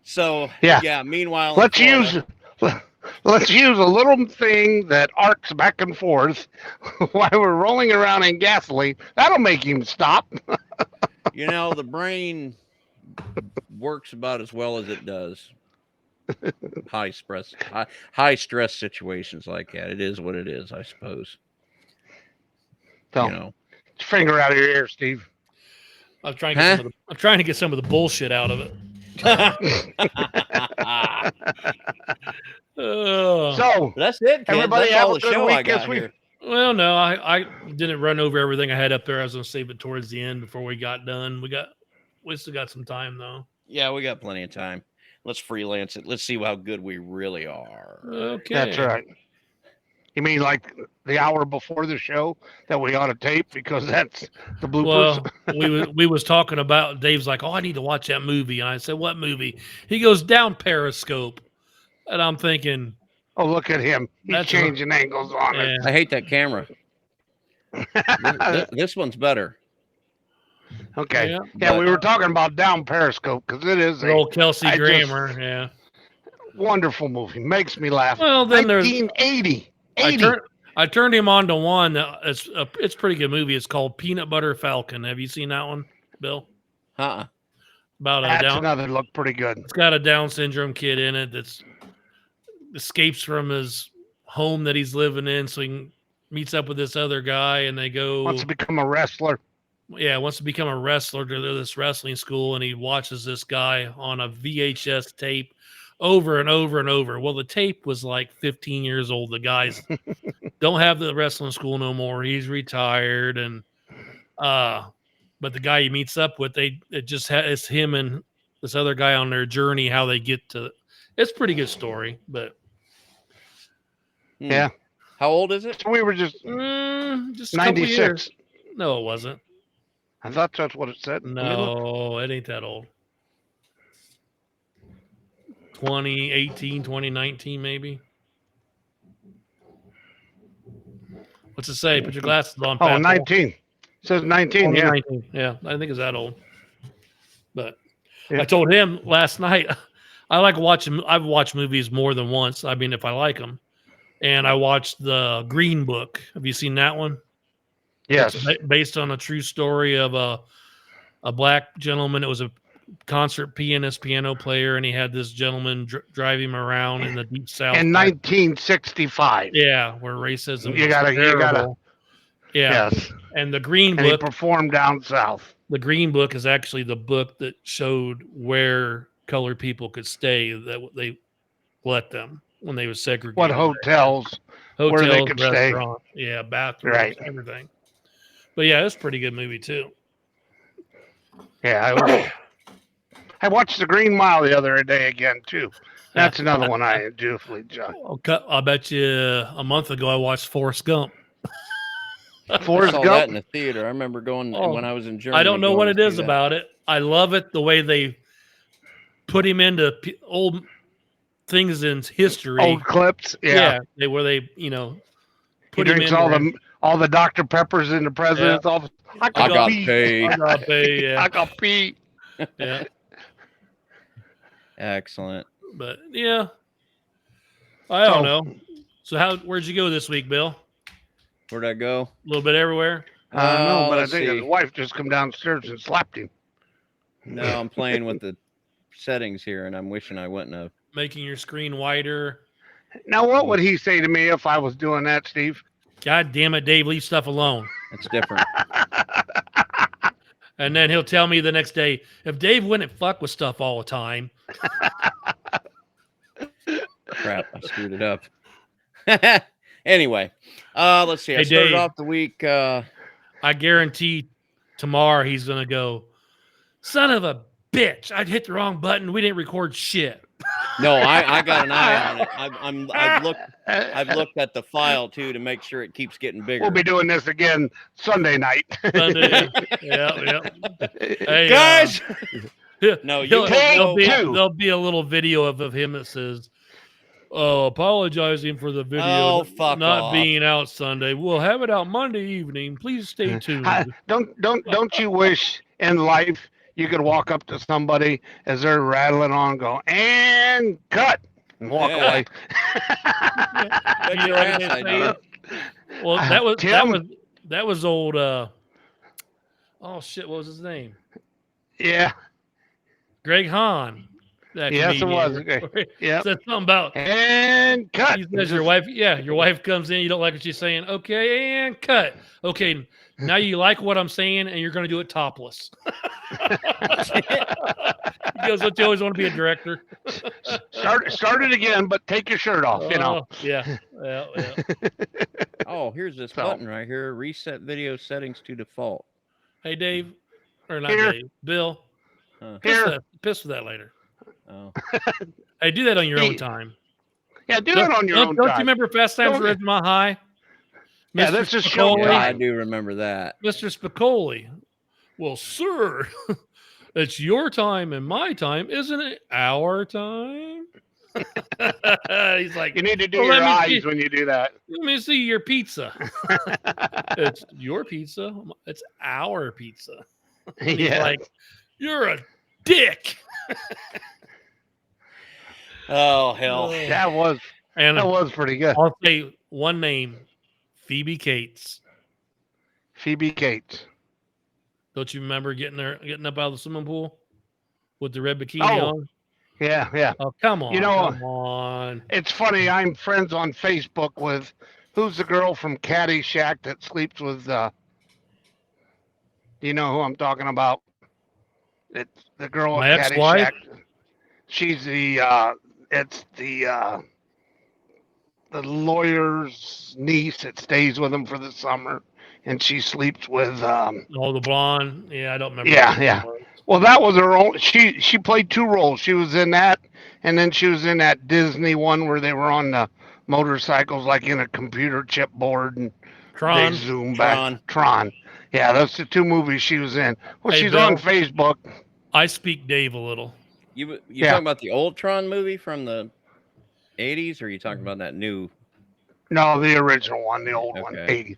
So, yeah, meanwhile, let's use a little thing that arcs back and forth while we're rolling around in gasoline. That'll make him stop. The brain works about as well as it does. High stress situations like that. It is what it is, I suppose. So, finger out of your ear, Steve. I'm trying to get some of the bullshit out of it. So that's it. Kid. Everybody that's have all a the good show week I got this week. here. Well, no, I didn't run over everything I had up there. I was going to save it towards the end before we got done. We still got some time though. Yeah, we got plenty of time. Let's freelance it. Let's see how good we really are. Okay, that's right. You mean like the hour before the show that we ought to tape because that's the bloopers? Well, we was talking about. Dave's like, "Oh, I need to watch that movie." And I said, "What movie?" He goes, "Down Periscope," and I'm thinking, "Oh, look at him! He's changing angles on it." I hate that camera. this one's better. Okay, yeah, we were talking about Down Periscope because it is old Kelsey Grammer. Yeah, wonderful movie, makes me laugh. Well, then 1980. I turned him on to one. It's a pretty good movie. It's called Peanut Butter Falcon. Have you seen that one, Bill? About that's another look pretty good. It's got a Down syndrome kid in it that's escapes from his home that he's living in, so he meets up with this other guy, and they go wants to become a wrestler. Yeah, wants to become a wrestler to this wrestling school, and he watches this guy on a VHS tape over and over and over. Well, the tape was like 15 years old. The guys don't have the wrestling school no more. He's retired, and but the guy he meets up with, it's him and this other guy on their journey, how they get to. It's a pretty good story, but yeah. How old is it? So we were just 96. No, it wasn't. I thought that's what it said. No, it ain't that old. 2018, 2019, maybe. What's it say? Put your glasses on. Oh, 19. It says 19, yeah. 19. Yeah, I think it's that old. But I told him last night, I've watched movies more than once. I mean, if I like them. And I watched The Green Book. Have you seen that one? Yes. It's based on a true story of a black gentleman. It was a concert piano player, and he had this gentleman drive him around in the deep south in 1965. Yeah, where racism. You gotta. Yeah. Yes. And The Green Book. And he performed down south. The Green Book is actually the book that showed where colored people could stay that they let them when they was segregated. What hotels where they could stay. Yeah, bathrooms, everything. But yeah, it's a pretty good movie too. Yeah, I watched The Green Mile the other day again too. That's another one I dutifully enjoy. Okay, I bet you a month ago I watched Forrest Gump. I Forrest saw that Gump. in the theater. I remember going Oh, when I was in Germany. I don't know going what to it see is that. about it. I love it the way they put him into old things in history. Old clips. Yeah. where they He put him drinks in there. all the Dr. Peppers in the president's office. I I got pee. pay. I gotta pay, yeah. I got pee. Yeah, Excellent. but yeah, I don't know. So where'd you go this week, Bill? Where'd I go? A little bit everywhere. No, but I let's think see. his wife just come downstairs and slapped him. No, I'm playing with the settings here, and I'm wishing I wouldn't have. Making your screen wider. Now, what would he say to me if I was doing that, Steve? God damn it, Dave, leave stuff alone. It's different. And then he'll tell me the next day, if Dave wouldn't fuck with stuff all the time. Crap, I screwed it up. Anyway, let's see. I Hey, started Dave. off the week. I guarantee tomorrow he's going to go, son of a bitch, I'd hit the wrong button. We didn't record shit. No, I got an eye on it. I've looked at the file too to make sure it keeps getting bigger. We'll be doing this again Sunday night. Sunday, yeah. Hey, Guys, no, there'll be a little video of him that says, "Oh, apologizing for the video Oh, fuck not off. being out Sunday. We'll have it out Monday evening. Please stay tuned." Don't you wish in life you could walk up to somebody as they're rattling on and go, and cut, and walk away? Bet your ass I do. Well, Tim. that was old. Oh shit, what was his name? Yeah. Greg Hahn. That Yes, it was. comedian. Okay. Yep. Said something about And cut. he says your wife comes in, you don't like what she's saying. Okay, and cut. Okay, now you like what I'm saying, and you're going to do it topless. He goes, "Don't you always want to be a director?" Start it again, but take your shirt off. You know. Yeah. Oh, here's this button right here. Reset video settings to default. Hey, Dave, or not Here. Dave, Bill. Here. Piss with that later. Oh, Hey, do that on your own time. Yeah, do it on your own Don't time. you remember Fast Times at Ridgemont High? Yeah, Mr. that's just show Spicoli? yeah, I time. do remember that. Mr. Spicoli. Well, sir, it's your time and my time, isn't it? Our time. He's like, You need to do Well, your let me eyes see- when you do that. let me see your pizza. It's your pizza. It's our pizza. And he's Yeah. like, you're a dick. Oh hell. That was And pretty good. I'll say one name, Phoebe Cates. Phoebe Cates. Don't you remember getting up out of the swimming pool with the red bikini Oh. on? Yeah. Oh, come on. You know- come on. It's funny. I'm friends on Facebook with who's the girl from Caddyshack that sleeps with. Do you know who I'm talking about? It's the girl My at ex-wife? Caddyshack. She's the. It's the lawyer's niece that stays with him for the summer, and she sleeps with. Oh, the blonde. Yeah, I don't remember. Yeah. Well, that was her own. She played two roles. She was in that, and then she was in that Disney one where they were on the motorcycles, like in a computer chipboard, and Tron. they zoom back. Tron. Yeah, that's the two movies she was in. Well, Hey, she's Bill. on Facebook. I speak Dave a little. You Yeah. talking about the old Tron movie from the 80s, or are you talking about that new? No, the original one, the old one, Okay. 80.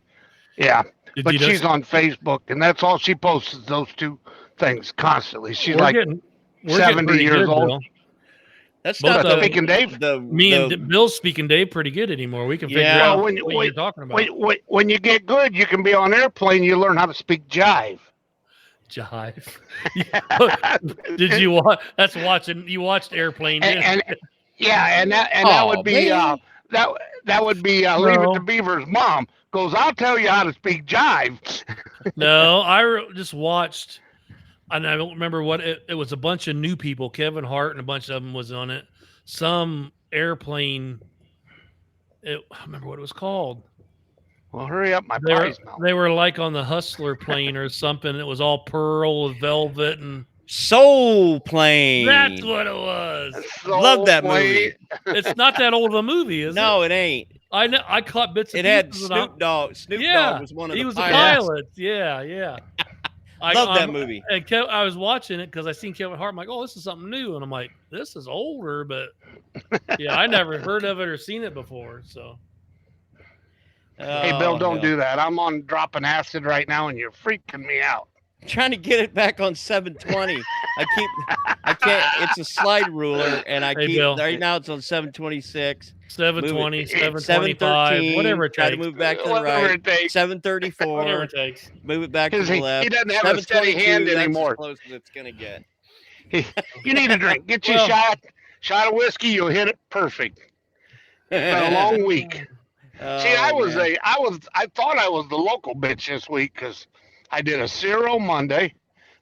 Yeah, Did but you she's just- on Facebook, and that's all she posts is those two things constantly. She's we're like getting 70 pretty years good, old. Bill. That's Both not of the Speaking Dave. Me and Bill's speaking Dave pretty good anymore. We can figure Yeah. out Well, what you're talking about. when you get good, you can be on airplane. You learn how to speak jive. Jive. Did you watch? That's watching. You watched Airplane, didn't And you? yeah, and that Aw, would be man. that would be Leave It to Beaver's mom goes. I'll tell you how to speak jive. No, just watched, and I don't remember what it was. A bunch of new people. Kevin Hart and a bunch of them was on it. Some airplane. I remember what it was called. Well, hurry up, my They were, pie's melting. they were like on the Hustler plane or something. It was all pearl with velvet, and Soul Plane. that's what it was. Love that movie. It's not that old of a movie, is it? No, it ain't. I know. I caught bits and It had pieces. And Snoop Dogg. Snoop yeah, Dogg was one of he the was the pilots. pilot. Yeah. Love that movie. And I was watching it because I seen Kevin Hart. I'm like, oh, this is something new, and I'm like, this is older, but yeah, I never heard of it or seen it before. So, Hey, Bill, don't hell. do that. I'm on dropping acid right now, and you're freaking me out. Trying to get it back on 720. I can't. It's a slide ruler, and I Hey, keep Bill. right now. It's on 726. 720, Move it. 725, whatever it Try takes. to move back to the Whatever right. it takes. 734. Whatever it takes. Move it back to the left. He doesn't have a steady 722, hand that's anymore. as close as it's gonna get. You need a drink. Get you Well- a shot of whiskey. You'll hit it perfect. It's been a long week. See, I thought I was the local bitch this week because I did a Zero Monday.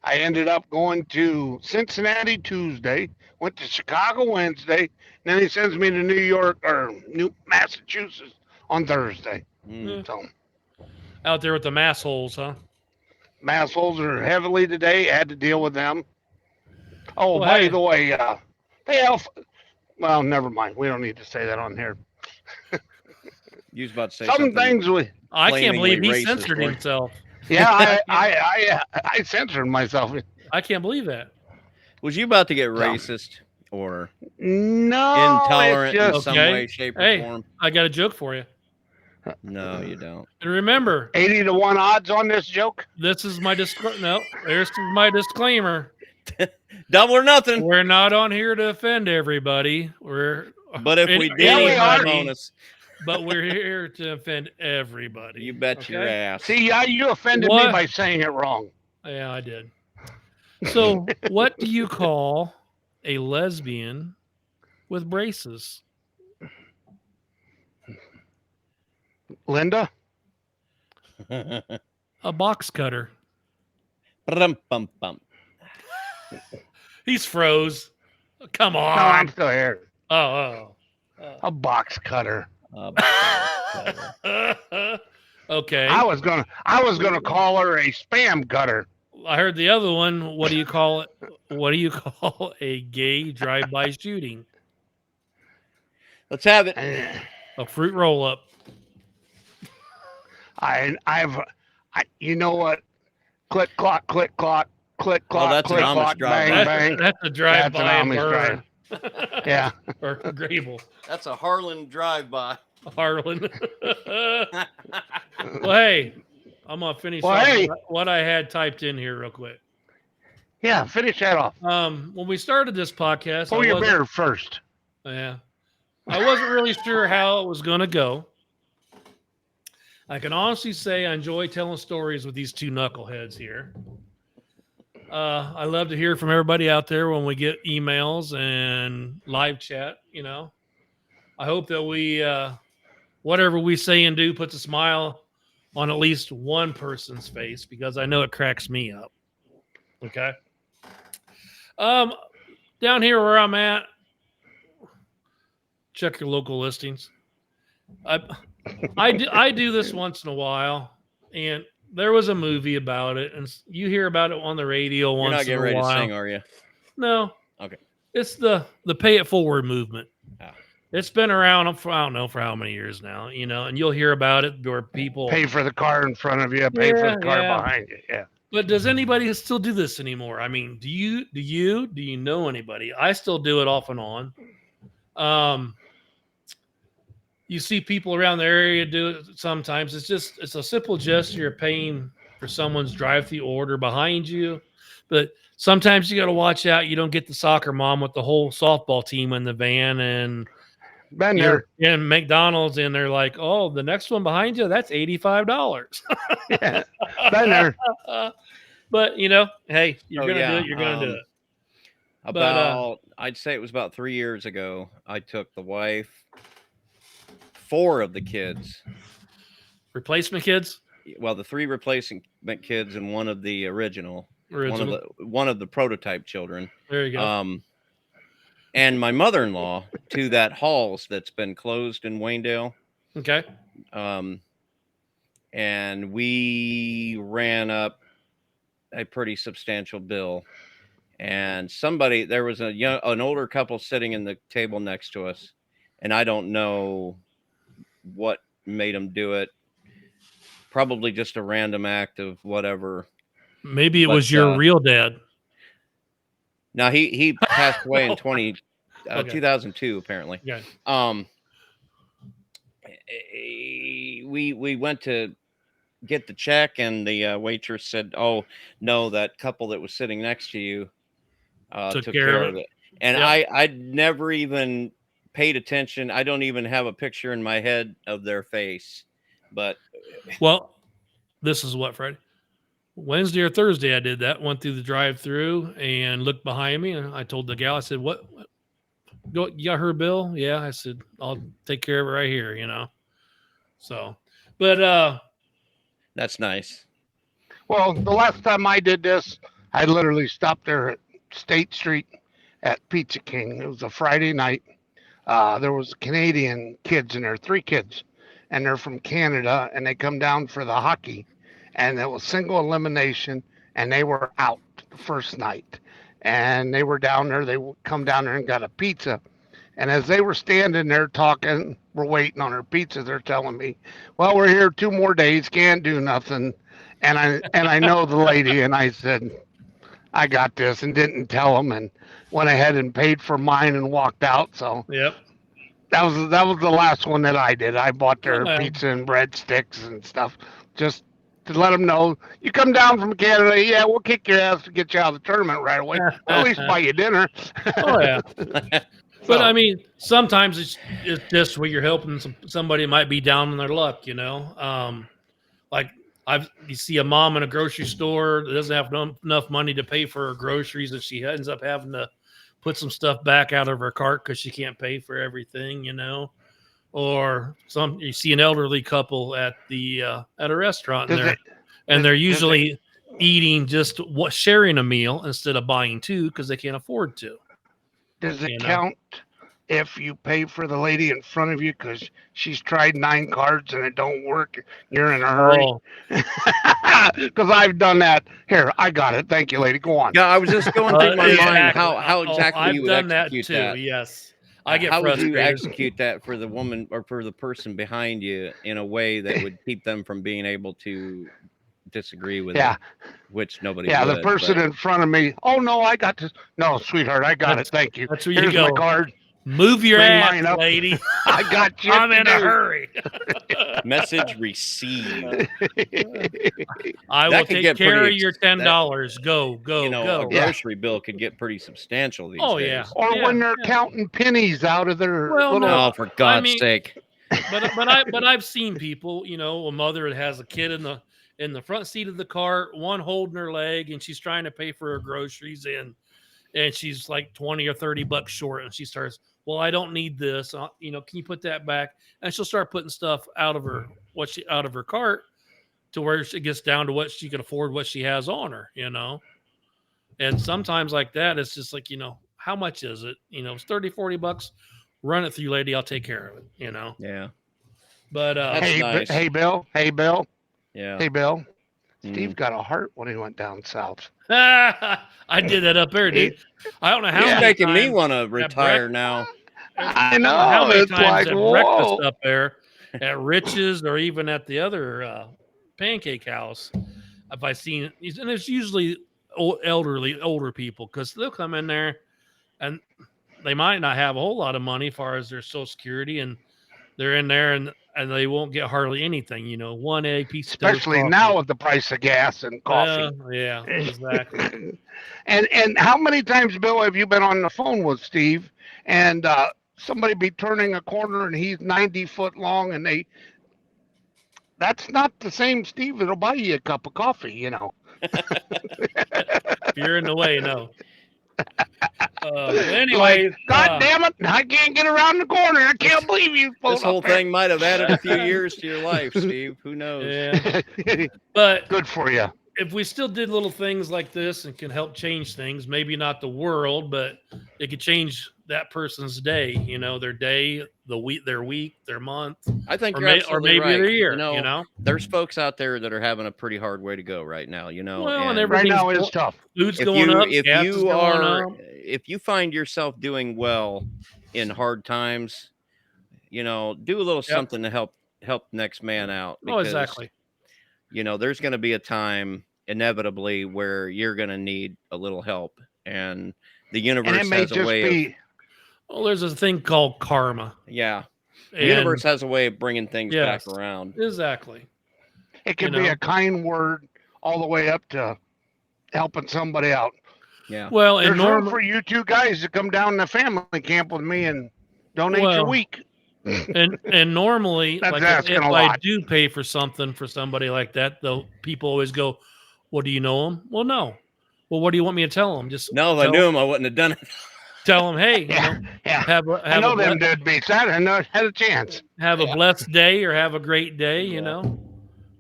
I ended up going to Cincinnati Tuesday, went to Chicago Wednesday, and then he sends me to New York or New Massachusetts on Thursday. Mm. So Out there with the mass holes, huh? mass holes are heavily today. Had to deal with them. Oh, Well, by hey. the way, they well, never mind. We don't need to say that on here. You was about to say Some something. things we. I can't believe he Flamingly racist, censored weren't- himself. Yeah, I censored myself. I can't believe that. Was you about to get racist or No, intolerant it's in just some Okay. way, shape, or Hey. form? I got a joke for you. No, you don't. And remember, 80-1 odds on this joke. this is my no. There's my disclaimer. Double or nothing. We're not on here to offend everybody. But if we did, Yeah, we are. bonus. But we're here to offend everybody. You bet your Okay? ass. See, yeah, you offended me What? by saying it wrong. Yeah, I did. So, what do you call a lesbian with braces? Linda? A box cutter. Bum. He's froze. Come No, I'm on. still here. Oh. A box cutter. Okay. I was gonna call her a spam cutter. I heard the other one. What do you call it? What do you call a gay drive-by shooting? Let's have it. A fruit roll-up. You know what? Click clock, click clock, click clock, that's an click Amish clock, drive-by. bang bang. That's a drive-by. That's an Amish burn. Yeah. Or Grable. That's a Harlan drive-by. Harlan. Well, hey, I'm gonna finish Well, off hey. what I had typed in here real quick. Yeah, finish that off. When we started this podcast, Pull your beer first. Yeah, I wasn't really sure how it was gonna go. I can honestly say I enjoy telling stories with these two knuckleheads here. I love to hear from everybody out there when we get emails and live chat. I hope that we, whatever we say and do, puts a smile on at least one person's face, because I know it cracks me up. Okay. Down here where I'm at, check your local listings. I do this once in a while, and there was a movie about it, and you hear about it on the radio You're not once in getting a ready while. to sing, are you? No. Okay. It's the pay it forward movement. Ah. It's been around for I don't know for how many years now, and you'll hear about it where people Pay for the car in front of you, pay for the car Yeah. behind you. Yeah. But does anybody still do this anymore? I mean, do you know anybody? I still do it off and on. You see people around the area do it sometimes. It's a simple gesture of paying for someone's drive-through order behind you. But sometimes you got to watch out. You don't get the soccer mom with the whole softball team in the van and Been there. in McDonald's, and they're like, "Oh, the next one behind you, that's $85." Yeah. Been there. But hey, you're gonna do it. You're gonna do it. I'd say it was about 3 years ago. I took the wife, 4 of the kids. Replacement kids. Well, the 3 replacement kids and one of the original. Original. One of the prototype children. There you go. And my mother-in-law to that Halls that's been closed in Waynedale. Okay. and we ran up a pretty substantial bill. And there was an older couple sitting in the table next to us, and I don't know what made them do it. Probably just a random act of whatever. Maybe it was your real dad. Now he passed away in 2002 apparently. Yeah. We went to get the check, and the waitress said, "Oh no, that couple that was sitting next to you took care of it." And I'd never even paid attention. I don't even have a picture in my head of their face. But well, this is what, Friday, Wednesday or Thursday I did that. Went through the drive-through and looked behind me, and I told the gal, I said, "What? Go, you got her bill?" "Yeah." I said, "I'll take care of it right here." So, but that's nice. Well, the last time I did this, I literally stopped there at State Street at Pizza King. It was a Friday night. There was Canadian kids in there, 3 kids, and they're from Canada, and they come down for the hockey, and it was single elimination, and they were out the first night, and they were down there. They come down there and got a pizza, and as they were standing there talking, we're waiting on our pizza. They're telling me, "Well, we're here 2 more days, can't do nothing," and I know the lady, and I said, "I got this," and didn't tell them, and went ahead and paid for mine and walked out. So yep. That was the last one that I did. I bought their pizza and breadsticks and stuff, just to let them know, you come down from Canada, yeah, we'll kick your ass to get you out of the tournament right away. At least buy you dinner. Oh yeah. But I mean, sometimes it's just where you're helping somebody might be down on their luck, Like you see a mom in a grocery store that doesn't have enough money to pay for her groceries, and she ends up having to put some stuff back out of her cart because she can't pay for everything, Or you see an elderly couple at a restaurant, and they're usually eating just sharing a meal instead of buying 2 because they can't afford to. Does it count if you pay for the lady in front of you because she's tried 9 cards and it don't work? You're in a hurry. Because I've done that. Here, I got it. Thank you, lady. Go on. Yeah, I was just going through my mind how exactly you would execute that. I've done that too. Yes, I get how frustrated. Would you execute that for the woman or for the person behind you in a way that would keep them from being able to disagree with it, which nobody would, the person in front of me, "Oh no, I got this." "No, sweetheart, I got it. Thank you. That's where Here's you go. My card. Move your ass, lady. I got you. I'm in a hurry." Message received. I will take care of your $10. Go. A grocery bill could get pretty substantial these days. Yeah. Or when they're counting pennies out of their little... No, for God's sake. But I've seen people, a mother that has a kid in the front seat of the cart, one holding her leg, and she's trying to pay for her groceries, and she's like $20 or $30 short, and she starts, "Well, I don't need this. Can you put that back?" And she'll start putting stuff out of her cart to where it gets down to what she can afford, what she has on her, And sometimes like that, it's just like, how much is it? It's $30, $40. Run it through, lady. I'll take care of it. Yeah. But nice. Hey, Bill. Yeah. Hey, Bill. Steve got a heart when he went down south. I did that up there, dude. I don't know how you're making me want to retire now. I know. How many it's times like, at whoa. breakfast up there at Rich's or even at the other pancake house have I seen, and it's usually older people, because they'll come in there and they might not have a whole lot of money as far as their Social Security, and they're in there and they won't get hardly anything, 1 egg, piece of toast, especially coffee. now with the price of gas and coffee. Yeah, exactly. and how many times, Bill, have you been on the phone with Steve and somebody be turning a corner and he's 90 foot long, and that's not the same Steve that'll buy you a cup of coffee, If you're in the way, no. Anyway, God damn it, I can't get around the corner. I can't believe you. This whole thing might have added a few years to your life, Steve. Who knows? Yeah. But good for you. If we still did little things like this and can help change things, maybe not the world, but it could change that person's day, their day, their week, their month, I think or, you're or absolutely maybe right. their year, There's folks out there that are having a pretty hard way to go right now, Well, and and Right everything's now it's tough. food's if going you up, if gas is you going are up. if you find yourself doing well in hard times, do a little Yep. something to help next man out, Oh, because exactly. there's going to be a time inevitably where you're going to need a little help, and the And it universe may has a just way of be, Well, there's a thing called karma. the And universe has a way of bringing things back yes, around. exactly. it can be a kind word all the way up to helping somebody out. Yeah. Well, and There's room normal for you two guys to come down to family camp with me and donate your week. and normally, That's like asking if a I lot. do pay for something for somebody like that, though, people always go, "Well, do you know them?" Well, no. Well, what do you want me to tell them? Just No, if I knew him, I wouldn't have done it. tell them, hey, Yeah, yeah. I have know a them deadbeats. I had a chance. have a blessed day or have a great day, Yeah.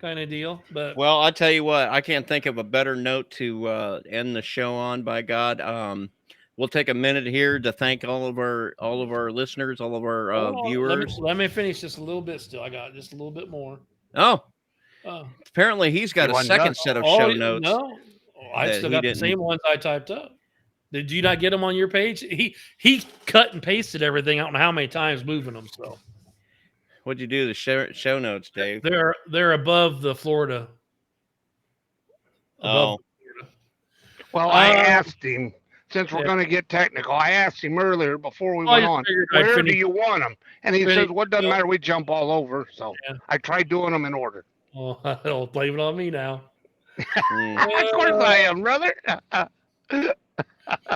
kind of deal. But Well, I tell you what, I can't think of a better note to end the show on. By God, we'll take a minute here to thank all of our listeners, all of our hold on, viewers. let me finish just a little bit. Still, I got just a little bit more. Oh, Uh, apparently he's got He a wasn't second done. set of show notes. No, I that still he got the didn't- same ones I typed up. Did you not get them on your page? He cut and pasted everything. I don't know how many times moving them. So What'd you do to the show notes, Dave? they're above the Florida. Oh, Well, I asked him, since we're yeah. going to get technical, I asked him earlier before we I went just on, figured I'd where do finish- you want them? And he finish- says, well, it doesn't matter. We jump all over. So Yeah. I tried doing them in order. Oh, don't blame it on me now. Of course I am, brother.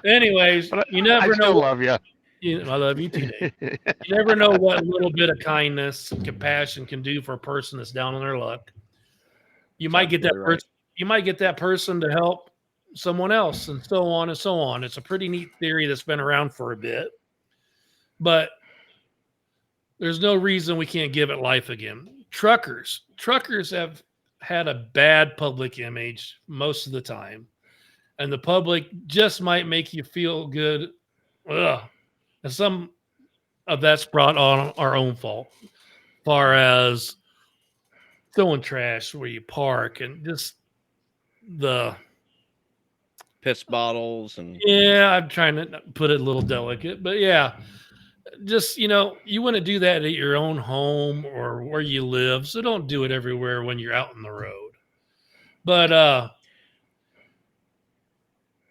Anyways, But you I never still know. love you. I love you too, Dave. You never know what a little bit of kindness and compassion can do for a person that's down on their luck. You might get that absolutely right. person. You might get that person to help someone else, and so on and so on. It's a pretty neat theory that's been around for a bit, but there's no reason we can't give it life again. Truckers have had a bad public image most of the time, and the public just might make you feel good. Ugh. And some of that's brought on our own fault, as far as throwing trash where you park and just the piss bottles and I'm trying to put it a little delicate, but yeah, just you want to do that at your own home or where you live, so don't do it everywhere when you're out on the road. But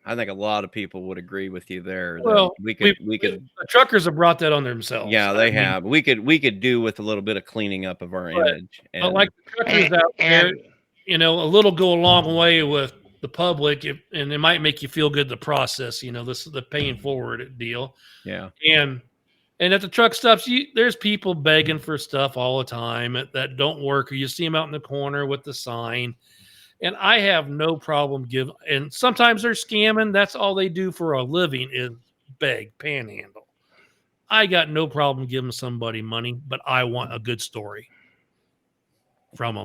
I think a lot of people would agree with you there. That well, we could the truckers have brought that on themselves. yeah, they have. We could do with a little bit of cleaning up of our image. And But like the truckers out there, a little go a long way with the public, and it might make you feel good. The process, this is the paying forward deal. yeah, And at the truck stops, there's people begging for stuff all the time that don't work, or you see them out in the corner with the sign. And I have no problem giving. And sometimes they're scamming. That's all they do for a living is beg, panhandle. I got no problem giving somebody money, but I want a good story from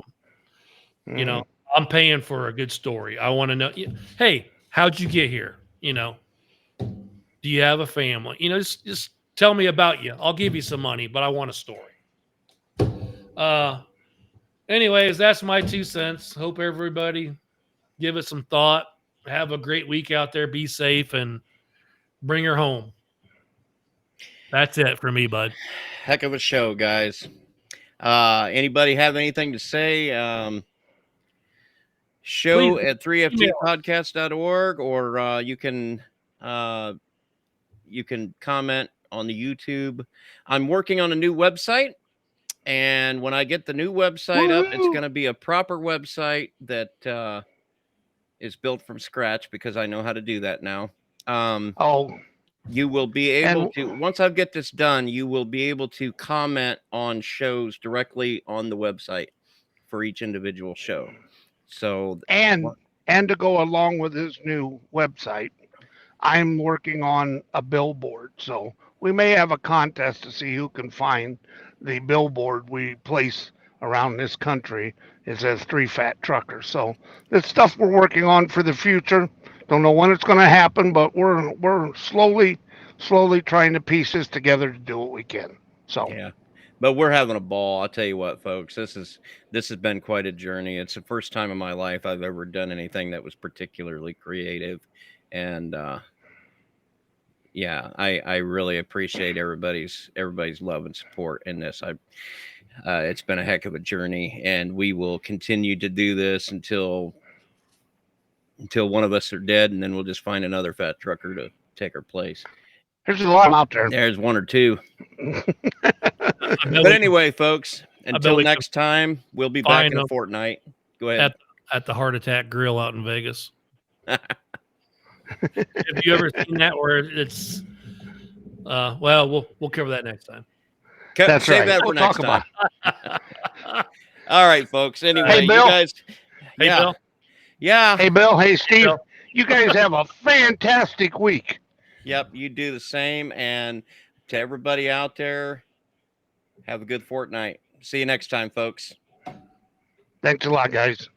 them. I'm paying for a good story. I want to know, hey, how'd you get here? Do you have a family? Just tell me about you. I'll give you some money, but I want a story. Anyways, that's my 2 cents. Hope everybody give it some thought. Have a great week out there. Be safe and bring her home. That's it for me, bud. heck of a show, guys. Anybody have anything to say? Show Please at 3ftpodcast.org, or you can comment on the YouTube. I'm working on a new website, and when I get the new website up, it's going to be a proper website that is built from scratch, because I know how to do that now. You will be able to, once I get this done, you will be able to comment on shows directly on the website for each individual show. So and to go along with this new website, I'm working on a billboard. So we may have a contest to see who can find the billboard we place around this country. It says 3 Fat Truckers. So it's stuff we're working on for the future. Don't know when it's going to happen, but we're slowly slowly trying to piece this together to do what we can. So Yeah. But we're having a ball. I'll tell you what, folks, this has been quite a journey. It's the first time in my life I've ever done anything that was particularly creative. And yeah, I really appreciate everybody's love and support in this. It's been a heck of a journey, and we will continue to do this until one of us are dead, and then we'll just find another fat trucker to take our place. there's a lot out there. There's one or two. I bet But we can anyway, folks, until we can next time, we'll be back find in a them fortnight. Go ahead. at the Heart Attack Grill out in Vegas. Have you ever seen that where it's well, we'll cover that next time. That's Save right. that for We'll next talk time. about All right, folks. Anyway, Hey, Bill. you guys. Hey, Yeah. Bill. Yeah. Hey, Bill. Hey, Steve. Bill. You guys have a fantastic week. Yep. You do the same. And to everybody out there, have a good fortnight. See you next time, folks. Thanks a lot, guys.